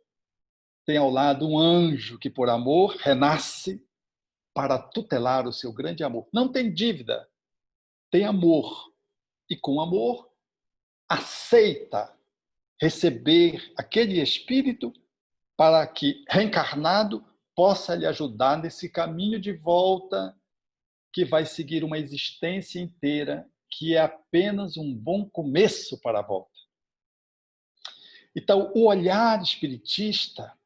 Speaker 2: tem ao lado um anjo que, por amor, renasce para tutelar o seu grande amor. Não tem dívida, tem amor. E com amor, aceita receber aquele espírito para que, reencarnado, possa lhe ajudar nesse caminho de volta que vai seguir uma existência inteira, que é apenas um bom começo para a volta. Então, o olhar espiritista,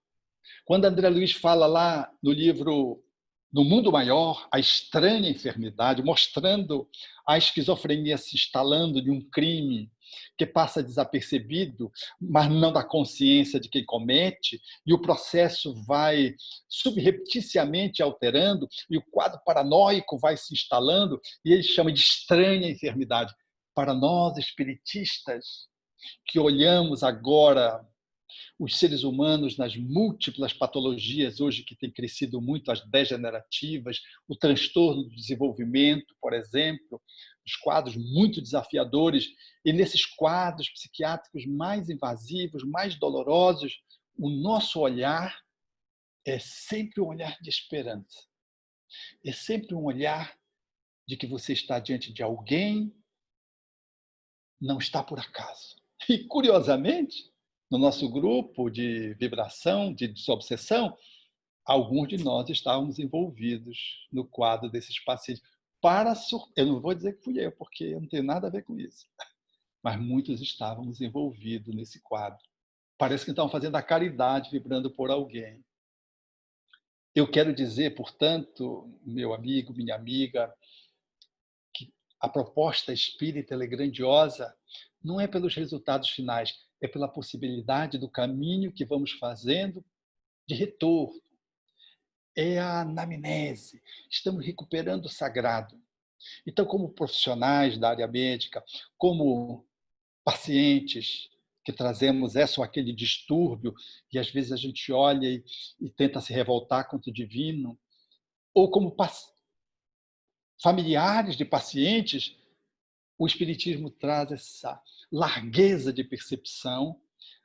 Speaker 2: quando André Luiz fala lá no livro No Mundo Maior, a estranha enfermidade, mostrando a esquizofrenia se instalando de um crime que passa desapercebido, mas não da consciência de quem comete, e o processo vai subrepticiamente alterando, e o quadro paranoico vai se instalando, e ele chama de estranha enfermidade. Para nós, espiritistas, que olhamos agora os seres humanos nas múltiplas patologias hoje que têm crescido muito, as degenerativas, o transtorno do desenvolvimento, por exemplo, os quadros muito desafiadores, e nesses quadros psiquiátricos mais invasivos, mais dolorosos, o nosso olhar é sempre um olhar de esperança. É sempre um olhar de que você está diante de alguém, não está por acaso. E, curiosamente, no nosso grupo de vibração, de desobsessão, alguns de nós estávamos envolvidos no quadro desses pacientes. Eu não vou dizer que fui eu, porque eu não tenho nada a ver com isso. Mas muitos estávamos envolvidos nesse quadro. Parece que estavam fazendo a caridade, vibrando por alguém. Eu quero dizer, portanto, meu amigo, minha amiga, que a proposta espírita é grandiosa, não é pelos resultados finais, é pela possibilidade do caminho que vamos fazendo de retorno. É a anamnese. Estamos recuperando o sagrado. Então, como profissionais da área médica, como pacientes que trazemos essa ou aquele distúrbio, e às vezes a gente olha e tenta se revoltar contra o divino, ou como familiares de pacientes, o Espiritismo traz essa largueza de percepção,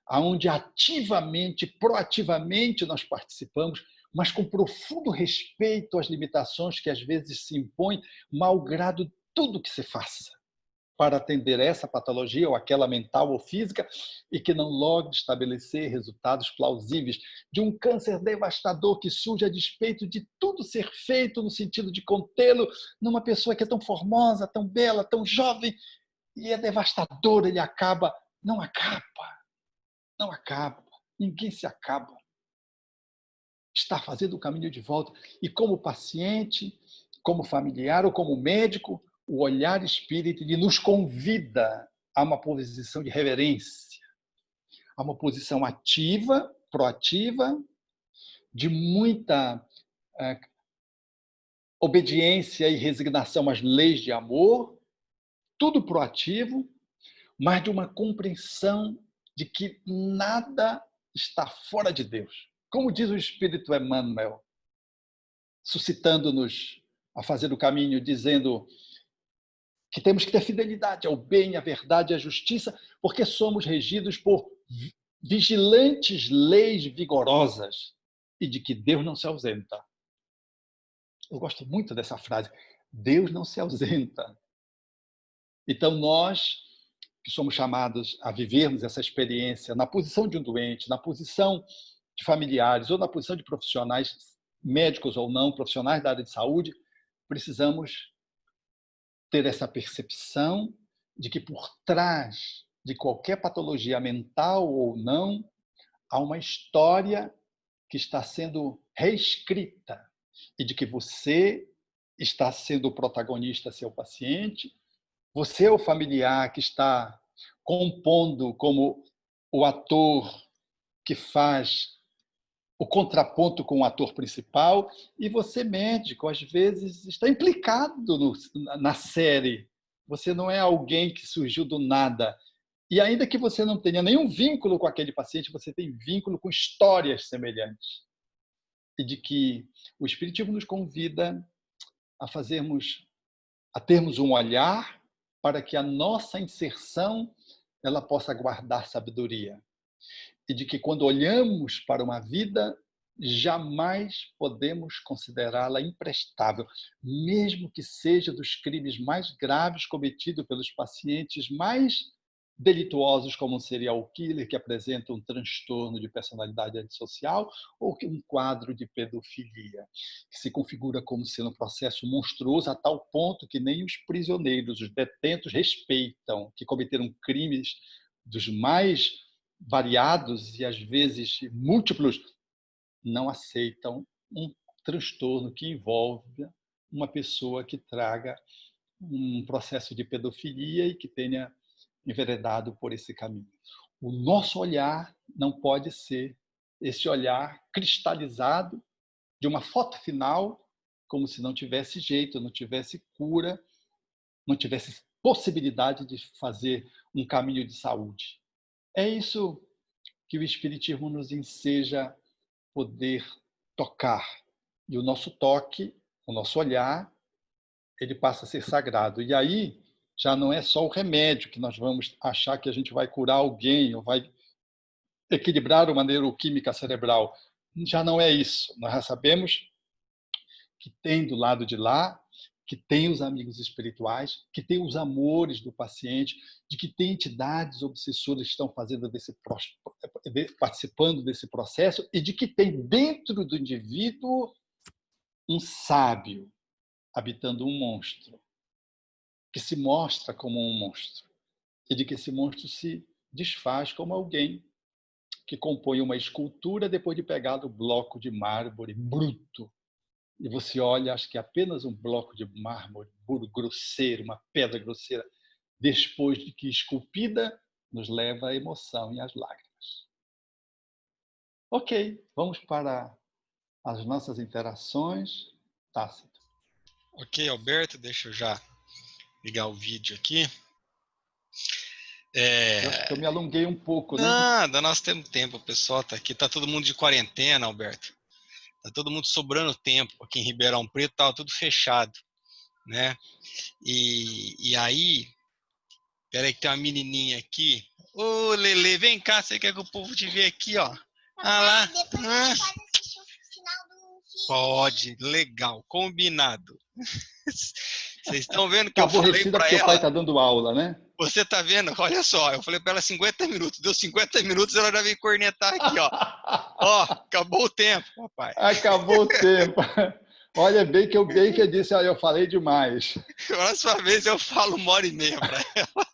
Speaker 2: aonde ativamente, proativamente nós participamos, mas com profundo respeito às limitações que às vezes se impõem, malgrado tudo que se faça para atender essa patologia ou aquela mental ou física e que não logre estabelecer resultados plausíveis de um câncer devastador que surge a despeito de tudo ser feito no sentido de contê-lo numa pessoa que é tão formosa, tão bela, tão jovem, e é devastador, ele acaba. Não acaba, não acaba, ninguém se acaba. Está fazendo o caminho de volta. E como paciente, como familiar ou como médico, o olhar espírita ele nos convida a uma posição de reverência, a uma posição ativa, proativa, de muita obediência e resignação às leis de amor, tudo proativo, mas de uma compreensão de que nada está fora de Deus. Como diz o Espírito Emmanuel, suscitando-nos a fazer o caminho, dizendo que temos que ter fidelidade ao bem, à verdade e à justiça, porque somos regidos por vigilantes leis vigorosas e de que Deus não se ausenta. Eu gosto muito dessa frase. Deus não se ausenta. Então, nós que somos chamados a vivermos essa experiência na posição de um doente, na posição de familiares ou na posição de profissionais, médicos ou não, profissionais da área de saúde, precisamos ter essa percepção de que por trás de qualquer patologia mental ou não, há uma história que está sendo reescrita e de que você está sendo o protagonista, seu paciente, você é o familiar que está compondo como o ator que faz o contraponto com o ator principal, e você, médico, às vezes está implicado na série. Você não é alguém que surgiu do nada. E ainda que você não tenha nenhum vínculo com aquele paciente, você tem vínculo com histórias semelhantes. E de que o Espiritismo nos convida a termos um olhar para que a nossa inserção ela possa guardar sabedoria. E de que quando olhamos para uma vida, jamais podemos considerá-la imprestável, mesmo que seja dos crimes mais graves cometidos pelos pacientes mais delituosos, como um serial killer que apresenta um transtorno de personalidade antissocial ou um quadro de pedofilia, que se configura como sendo um processo monstruoso a tal ponto que nem os prisioneiros, os detentos respeitam, que cometeram crimes dos mais variados e às vezes múltiplos, não aceitam um transtorno que envolve uma pessoa que traga um processo de pedofilia e que tenha enveredado por esse caminho. O nosso olhar não pode ser esse olhar cristalizado de uma foto final, como se não tivesse jeito, não tivesse cura, não tivesse possibilidade de fazer um caminho de saúde. É isso que o Espiritismo nos enseja poder tocar. E o nosso toque, o nosso olhar, ele passa a ser sagrado. E aí já não é só o remédio que nós vamos achar que a gente vai curar alguém ou vai equilibrar uma neuroquímica cerebral. Já não é isso. Nós já sabemos que tem do lado de lá, que tem os amigos espirituais, que tem os amores do paciente, de que tem entidades obsessoras que estão participando desse processo e de que tem dentro do indivíduo um sábio habitando um monstro, que se mostra como um monstro, e de que esse monstro se desfaz como alguém que compõe uma escultura depois de pegar o bloco de mármore bruto. E você olha, acho que é apenas um bloco de mármore grosseiro, uma pedra grosseira, depois de que esculpida, nos leva à emoção e às lágrimas. Ok, vamos para as nossas interações. Tácito.
Speaker 1: Ok, Alberto, deixa eu já ligar o vídeo aqui.
Speaker 2: Eu acho que eu me alonguei um pouco, né?
Speaker 1: Nada, nós temos tempo, o pessoal tá aqui, tá todo mundo de quarentena, Alberto. Tá todo mundo sobrando tempo. Aqui em Ribeirão Preto tava tudo fechado. né? E aí, peraí que tem uma menininha aqui. Ô, Lele, vem cá, você quer que o povo te veja aqui, ó? Ah lá.
Speaker 3: Depois a gente pode assistir o final do filme.
Speaker 1: Pode, legal, combinado. Vocês estão vendo que
Speaker 2: Tá
Speaker 1: eu falei
Speaker 2: aborrecida
Speaker 1: para
Speaker 2: porque o pai
Speaker 1: ela?
Speaker 2: está dando aula, né?
Speaker 1: Você tá vendo? Olha só, eu falei para ela 50 minutos. Deu 50 minutos, ela já veio cornetar aqui, ó. Ó, acabou o tempo, papai.
Speaker 2: Acabou o tempo. Olha, bem que eu disse, olha, eu falei demais.
Speaker 1: Próxima vez eu falo 1h30 para ela.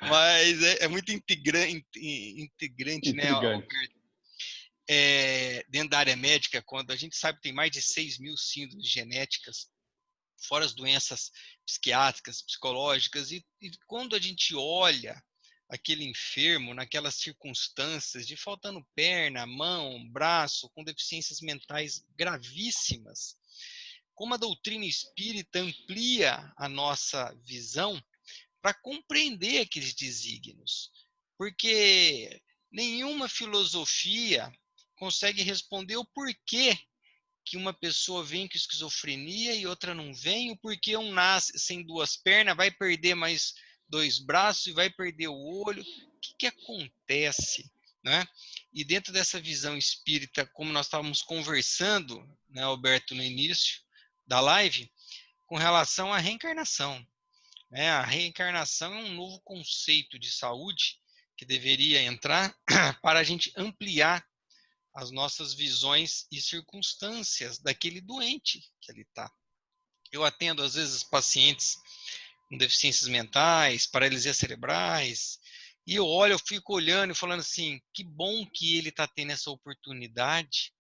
Speaker 1: Mas é muito integrante, né,
Speaker 2: Intrigante.
Speaker 1: Alberto? Dentro da área médica, quando a gente sabe que tem mais de 6 mil síndromes genéticas, fora as doenças psiquiátricas, psicológicas, e quando a gente olha aquele enfermo naquelas circunstâncias de faltando perna, mão, braço, com deficiências mentais gravíssimas, como a doutrina espírita amplia a nossa visão para compreender aqueles desígnios, porque nenhuma filosofia consegue responder o porquê que uma pessoa vem com esquizofrenia e outra não vem, o porquê um nasce sem 2 pernas, vai perder mais 2 braços e vai perder o olho. O que acontece? Né? E dentro dessa visão espírita, como nós estávamos conversando, né, Alberto, no início da live, com relação à reencarnação. Né? A reencarnação é um novo conceito de saúde que deveria entrar para a gente ampliar as nossas visões e circunstâncias daquele doente que ele está. Eu atendo, às vezes, pacientes com deficiências mentais, paralisias cerebrais, e eu fico olhando e falando assim, que bom que ele está tendo essa oportunidade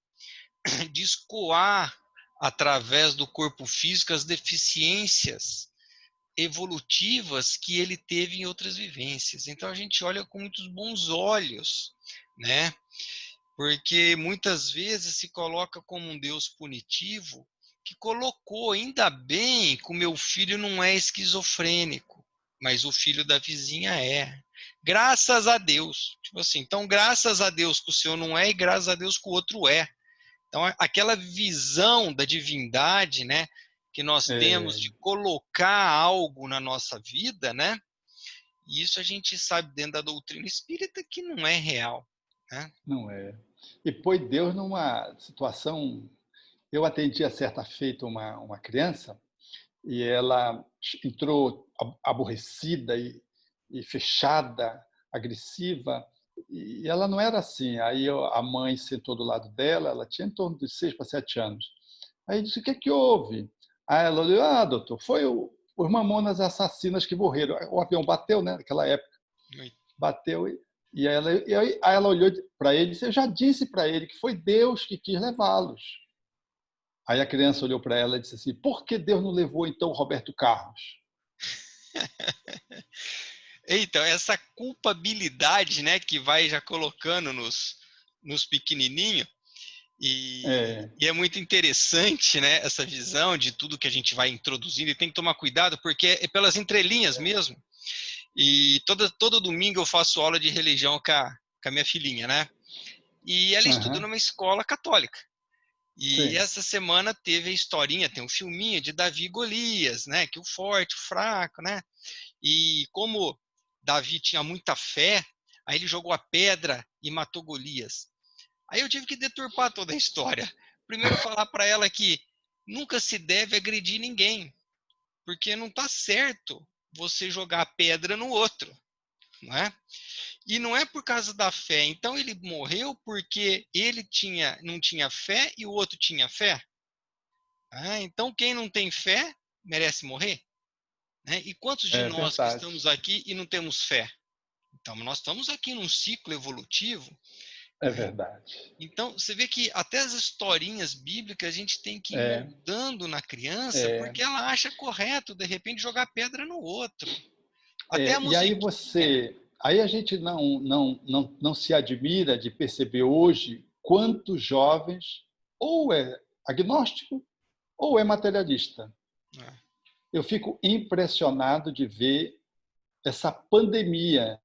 Speaker 1: de escoar através do corpo físico as deficiências evolutivas que ele teve em outras vivências. Então a gente olha com muitos bons olhos, né? Porque muitas vezes se coloca como um Deus punitivo que colocou, ainda bem que o meu filho não é esquizofrênico, mas o filho da vizinha é. Graças a Deus. Tipo assim, então graças a Deus que o seu não é e graças a Deus que o outro é. Então aquela visão da divindade, né, que nós temos de colocar algo na nossa vida, né? E isso a gente sabe dentro da doutrina espírita que não é real, né?
Speaker 2: Não é. E põe Deus numa situação. Eu atendi a certa feita uma criança e ela entrou aborrecida e fechada, agressiva, e ela não era assim. Aí a mãe sentou do lado dela, ela tinha em torno de 6 para 7 anos. Aí disse, o que é que houve? Aí ela olhou, doutor, foi os mamonas assassinas que morreram. O avião bateu, né, naquela época. Bateu aí ela olhou para ele e disse, eu já disse para ele que foi Deus que quis levá-los. Aí a criança olhou para ela e disse assim, por que Deus não levou então o Roberto Carlos?
Speaker 1: Então, essa culpabilidade, né, que vai já colocando nos pequenininhos, e é muito interessante, né, essa visão de tudo que a gente vai introduzindo, e tem que tomar cuidado, porque é pelas entrelinhas mesmo. E todo domingo eu faço aula de religião com a minha filhinha, né? E ela estuda numa escola católica. E essa semana teve a historinha, tem um filminho de Davi e Golias, né? Que o forte, o fraco, né? E como Davi tinha muita fé, aí ele jogou a pedra e matou Golias. Aí eu tive que deturpar toda a história. Primeiro falar para ela que nunca se deve agredir ninguém, porque não está certo você jogar a pedra no outro, não é? E não é por causa da fé. Então ele morreu porque ele não tinha fé e o outro tinha fé. Então quem não tem fé merece morrer. Né? E quantos de
Speaker 2: É
Speaker 1: nós que
Speaker 2: verdade.
Speaker 1: estamos aqui e não temos fé? Então nós estamos aqui num ciclo evolutivo.
Speaker 2: É
Speaker 1: Né?
Speaker 2: verdade.
Speaker 1: Então você vê que até as historinhas bíblicas a gente tem que ir moldando na criança porque ela acha correto de repente jogar pedra no outro. Até a
Speaker 2: E aí
Speaker 1: musiquinha.
Speaker 2: aí a gente não se admira de perceber hoje quantos jovens ou é agnóstico ou é materialista. Eu fico impressionado de ver essa pandemia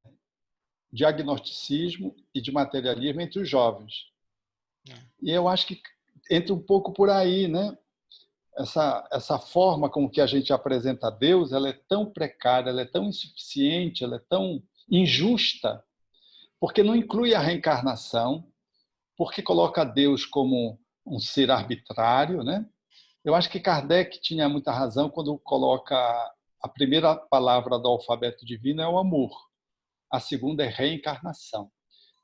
Speaker 2: de agnosticismo e de materialismo entre os jovens. E eu acho que entra um pouco por aí, né? essa forma com que a gente apresenta a Deus, ela é tão precária, ela é tão insuficiente, ela é tão injusta, porque não inclui a reencarnação, porque coloca Deus como um ser arbitrário, né? Eu acho que Kardec tinha muita razão quando coloca a primeira palavra do alfabeto divino é o amor, a segunda é reencarnação.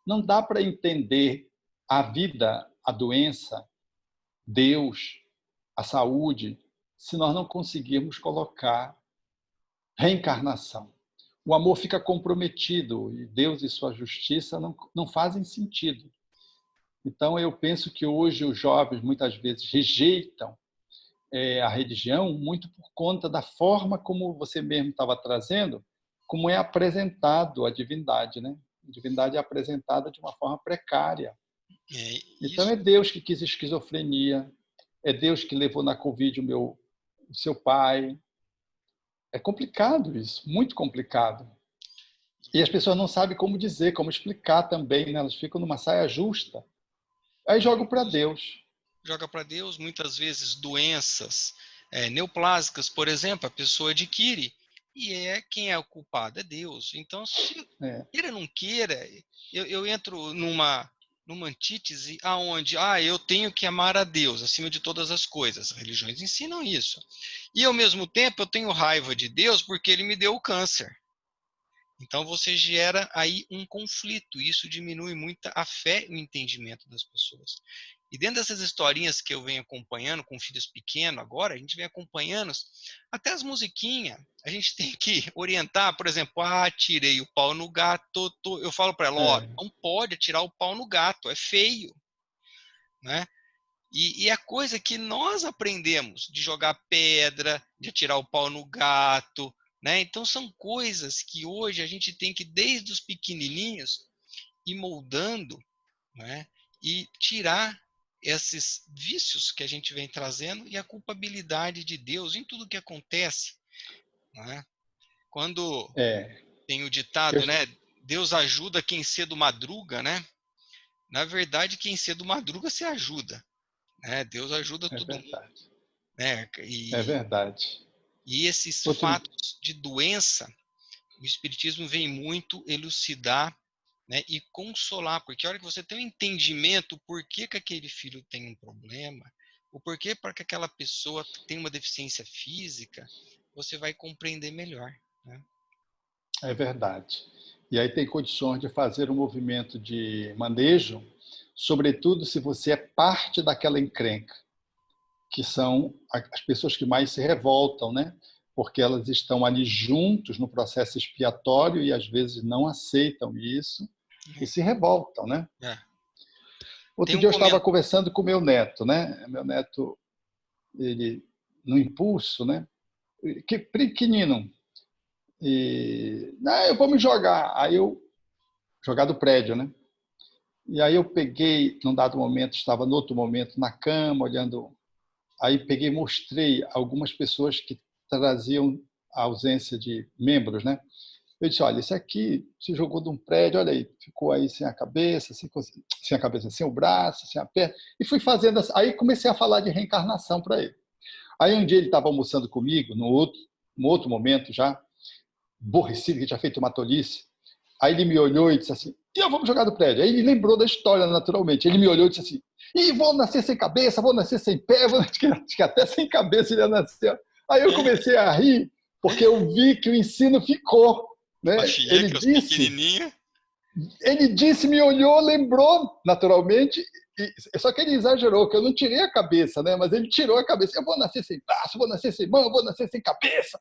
Speaker 2: Não dá para entender a vida, a doença, Deus, a saúde, se nós não conseguirmos colocar reencarnação. O amor fica comprometido e Deus e sua justiça não fazem sentido. Então, eu penso que hoje os jovens muitas vezes rejeitam a religião muito por conta da forma como você mesmo estava trazendo, como é apresentado a divindade, né? A divindade é apresentada de uma forma precária. Então, é Deus que quis esquizofrenia, é Deus que levou na Covid o seu pai. É complicado isso, muito complicado. E as pessoas não sabem como dizer, como explicar também, né? Elas ficam numa saia justa. Aí jogam para Deus.
Speaker 1: Joga para Deus, muitas vezes doenças neoplásicas, por exemplo, a pessoa adquire e quem é o culpado? É Deus. Então, se queira ou não queira, eu entro numa antítese aonde eu tenho que amar a Deus acima de todas as coisas. As religiões ensinam isso. E, ao mesmo tempo, eu tenho raiva de Deus porque ele me deu o câncer. Então, você gera aí um conflito. Isso diminui muito a fé e o entendimento das pessoas. E dentro dessas historinhas que eu venho acompanhando com filhos pequenos agora, a gente vem acompanhando até as musiquinhas. A gente tem que orientar, por exemplo, tirei o pau no gato. Eu falo para ela, não pode atirar o pau no gato, é feio. Né? E é coisa que nós aprendemos, de jogar pedra, de atirar o pau no gato. Né? Então, são coisas que hoje a gente tem que, desde os pequenininhos, ir moldando, né? E tirar esses vícios que a gente vem trazendo e a culpabilidade de Deus em tudo que acontece. Né? Quando tem o ditado, né? Deus ajuda quem cedo madruga, né? Na verdade, quem cedo madruga se ajuda. Né? Deus ajuda todo mundo. Né?
Speaker 2: É verdade.
Speaker 1: E esses fatos de doença, o Espiritismo vem muito elucidar, né, e consolar, porque a hora que você tem um entendimento por que aquele filho tem um problema, o porquê para que aquela pessoa tem uma deficiência física, você vai compreender melhor. Né?
Speaker 2: É verdade. E aí tem condições de fazer um movimento de manejo, sobretudo se você é parte daquela encrenca, que são as pessoas que mais se revoltam, né? Porque elas estão ali juntos no processo expiatório e às vezes não aceitam isso e se revoltam, né? Outro dia eu estava conversando com meu neto, né? Meu neto, ele no impulso, né? Que pequenino. E eu vou me jogar. Aí eu jogar do prédio, né? E aí eu peguei, num dado momento, estava no outro momento na cama, olhando. Aí peguei e mostrei algumas pessoas que traziam a ausência de membros, né? Eu disse, olha, esse aqui se jogou de um prédio, olha aí, ficou aí sem a cabeça, sem a cabeça, sem o braço, sem a perna, e fui fazendo assim. Aí comecei a falar de reencarnação para ele. Aí um dia ele estava almoçando comigo, no outro momento já, aborrecido, que tinha feito uma tolice. Aí ele me olhou e disse assim, vamos jogar do prédio. Aí ele lembrou da história, naturalmente. Ele me olhou e disse assim, vou nascer sem cabeça, vou nascer sem pé, acho que até sem cabeça ele ia nascer. Aí eu comecei a rir, porque eu vi que o ensino ficou. Né? Ele disse, me olhou, lembrou, naturalmente, só que ele exagerou, que eu não tirei a cabeça, né? Mas ele tirou a cabeça. Eu vou nascer sem braço, vou nascer sem mão, vou nascer sem cabeça.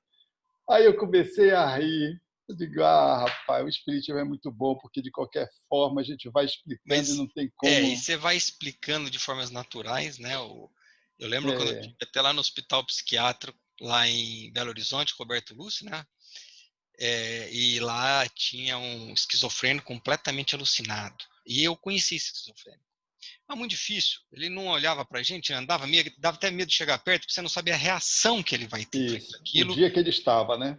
Speaker 2: Aí eu comecei a rir. Eu digo, rapaz, o espiritismo é muito bom, porque de qualquer forma a gente vai explicando e não tem como...
Speaker 1: e você vai explicando de formas naturais, né? Eu lembro quando eu estive até lá no hospital psiquiátrico, lá em Belo Horizonte, Roberto Lúcio, né? E lá tinha um esquizofrênico completamente alucinado. E eu conheci esse esquizofrênico. Mas muito difícil. Ele não olhava pra gente, andava meio, dava até medo de chegar perto, porque você não sabe a reação que ele vai ter
Speaker 2: Isso,
Speaker 1: aquilo.
Speaker 2: o dia que ele estava, né?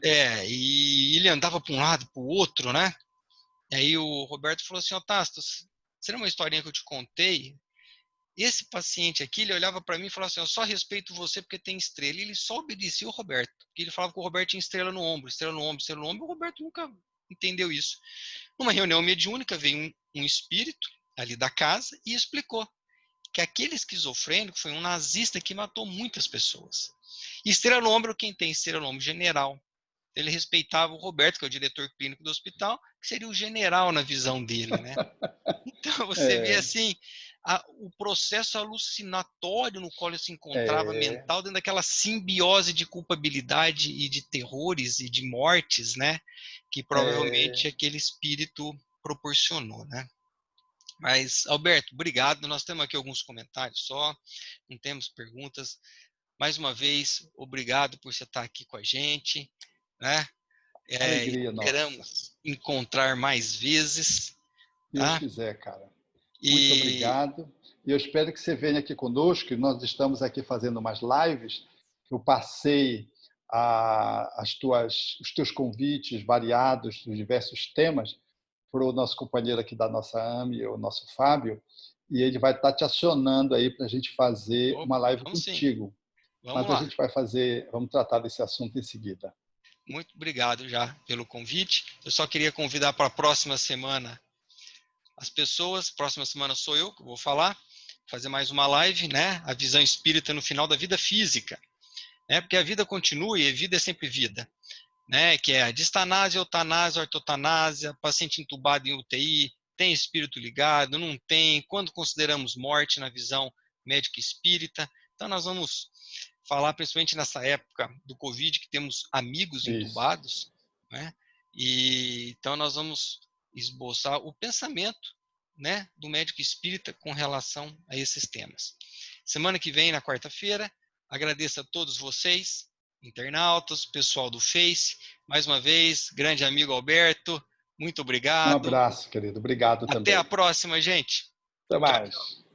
Speaker 1: E ele andava para um lado, para o outro, né? E aí o Roberto falou assim, Tasto, você lembra uma historinha que eu te contei? Esse paciente aqui, ele olhava para mim e falava assim, eu só respeito você porque tem estrela. E ele só obedecia o Roberto. Porque ele falava que o Roberto tinha estrela no ombro, estrela no ombro, estrela no ombro. E o Roberto nunca entendeu isso. Numa reunião mediúnica, veio um espírito ali da casa e explicou que aquele esquizofrênico foi um nazista que matou muitas pessoas. E estrela no ombro, quem tem estrela no ombro? General. Ele respeitava o Roberto, que é o diretor clínico do hospital, que seria o general na visão dele, né? Então, você vê assim, o processo alucinatório no qual ele se encontrava mental, dentro daquela simbiose de culpabilidade e de terrores e de mortes, né? Que provavelmente aquele espírito proporcionou, né? Mas, Alberto, obrigado. Nós temos aqui alguns comentários só, não temos perguntas. Mais uma vez, obrigado por você estar aqui com a gente, né?
Speaker 2: Alegria nossa.
Speaker 1: Esperamos encontrar mais vezes,
Speaker 2: Deus
Speaker 1: tá?
Speaker 2: quiser, cara. Muito
Speaker 1: E
Speaker 2: obrigado. E eu espero que você venha aqui conosco. Nós estamos aqui fazendo umas lives. Eu passei os teus convites variados dos diversos temas para o nosso companheiro aqui da nossa AME, o nosso Fábio, e ele vai estar te acionando aí para a gente fazer uma live
Speaker 1: vamos sim,
Speaker 2: contigo.
Speaker 1: vamos
Speaker 2: Mas a
Speaker 1: lá.
Speaker 2: gente vai vamos tratar desse assunto em seguida.
Speaker 1: Muito obrigado já pelo convite. Eu só queria convidar para a próxima semana as pessoas. Próxima semana sou eu que vou fazer mais uma live, né? A visão espírita no final da vida física, né? Porque a vida continua e a vida é sempre vida, né? Que é a distanásia, eutanásia, ortotanásia, paciente entubado em UTI, tem espírito ligado, não tem, quando consideramos morte na visão médica espírita. Então nós vamos falar principalmente nessa época do Covid, que temos amigos
Speaker 2: Isso.
Speaker 1: entubados, né? E então nós vamos esboçar o pensamento, né, do médico espírita com relação a esses temas. Semana que vem, na quarta-feira, agradeço a todos vocês, internautas, pessoal do Face, mais uma vez, grande amigo Alberto, muito
Speaker 2: Um
Speaker 1: obrigado.
Speaker 2: abraço, querido. Obrigado
Speaker 1: Até a
Speaker 2: também.
Speaker 1: próxima, gente.
Speaker 2: Até
Speaker 1: Tchau.
Speaker 2: mais.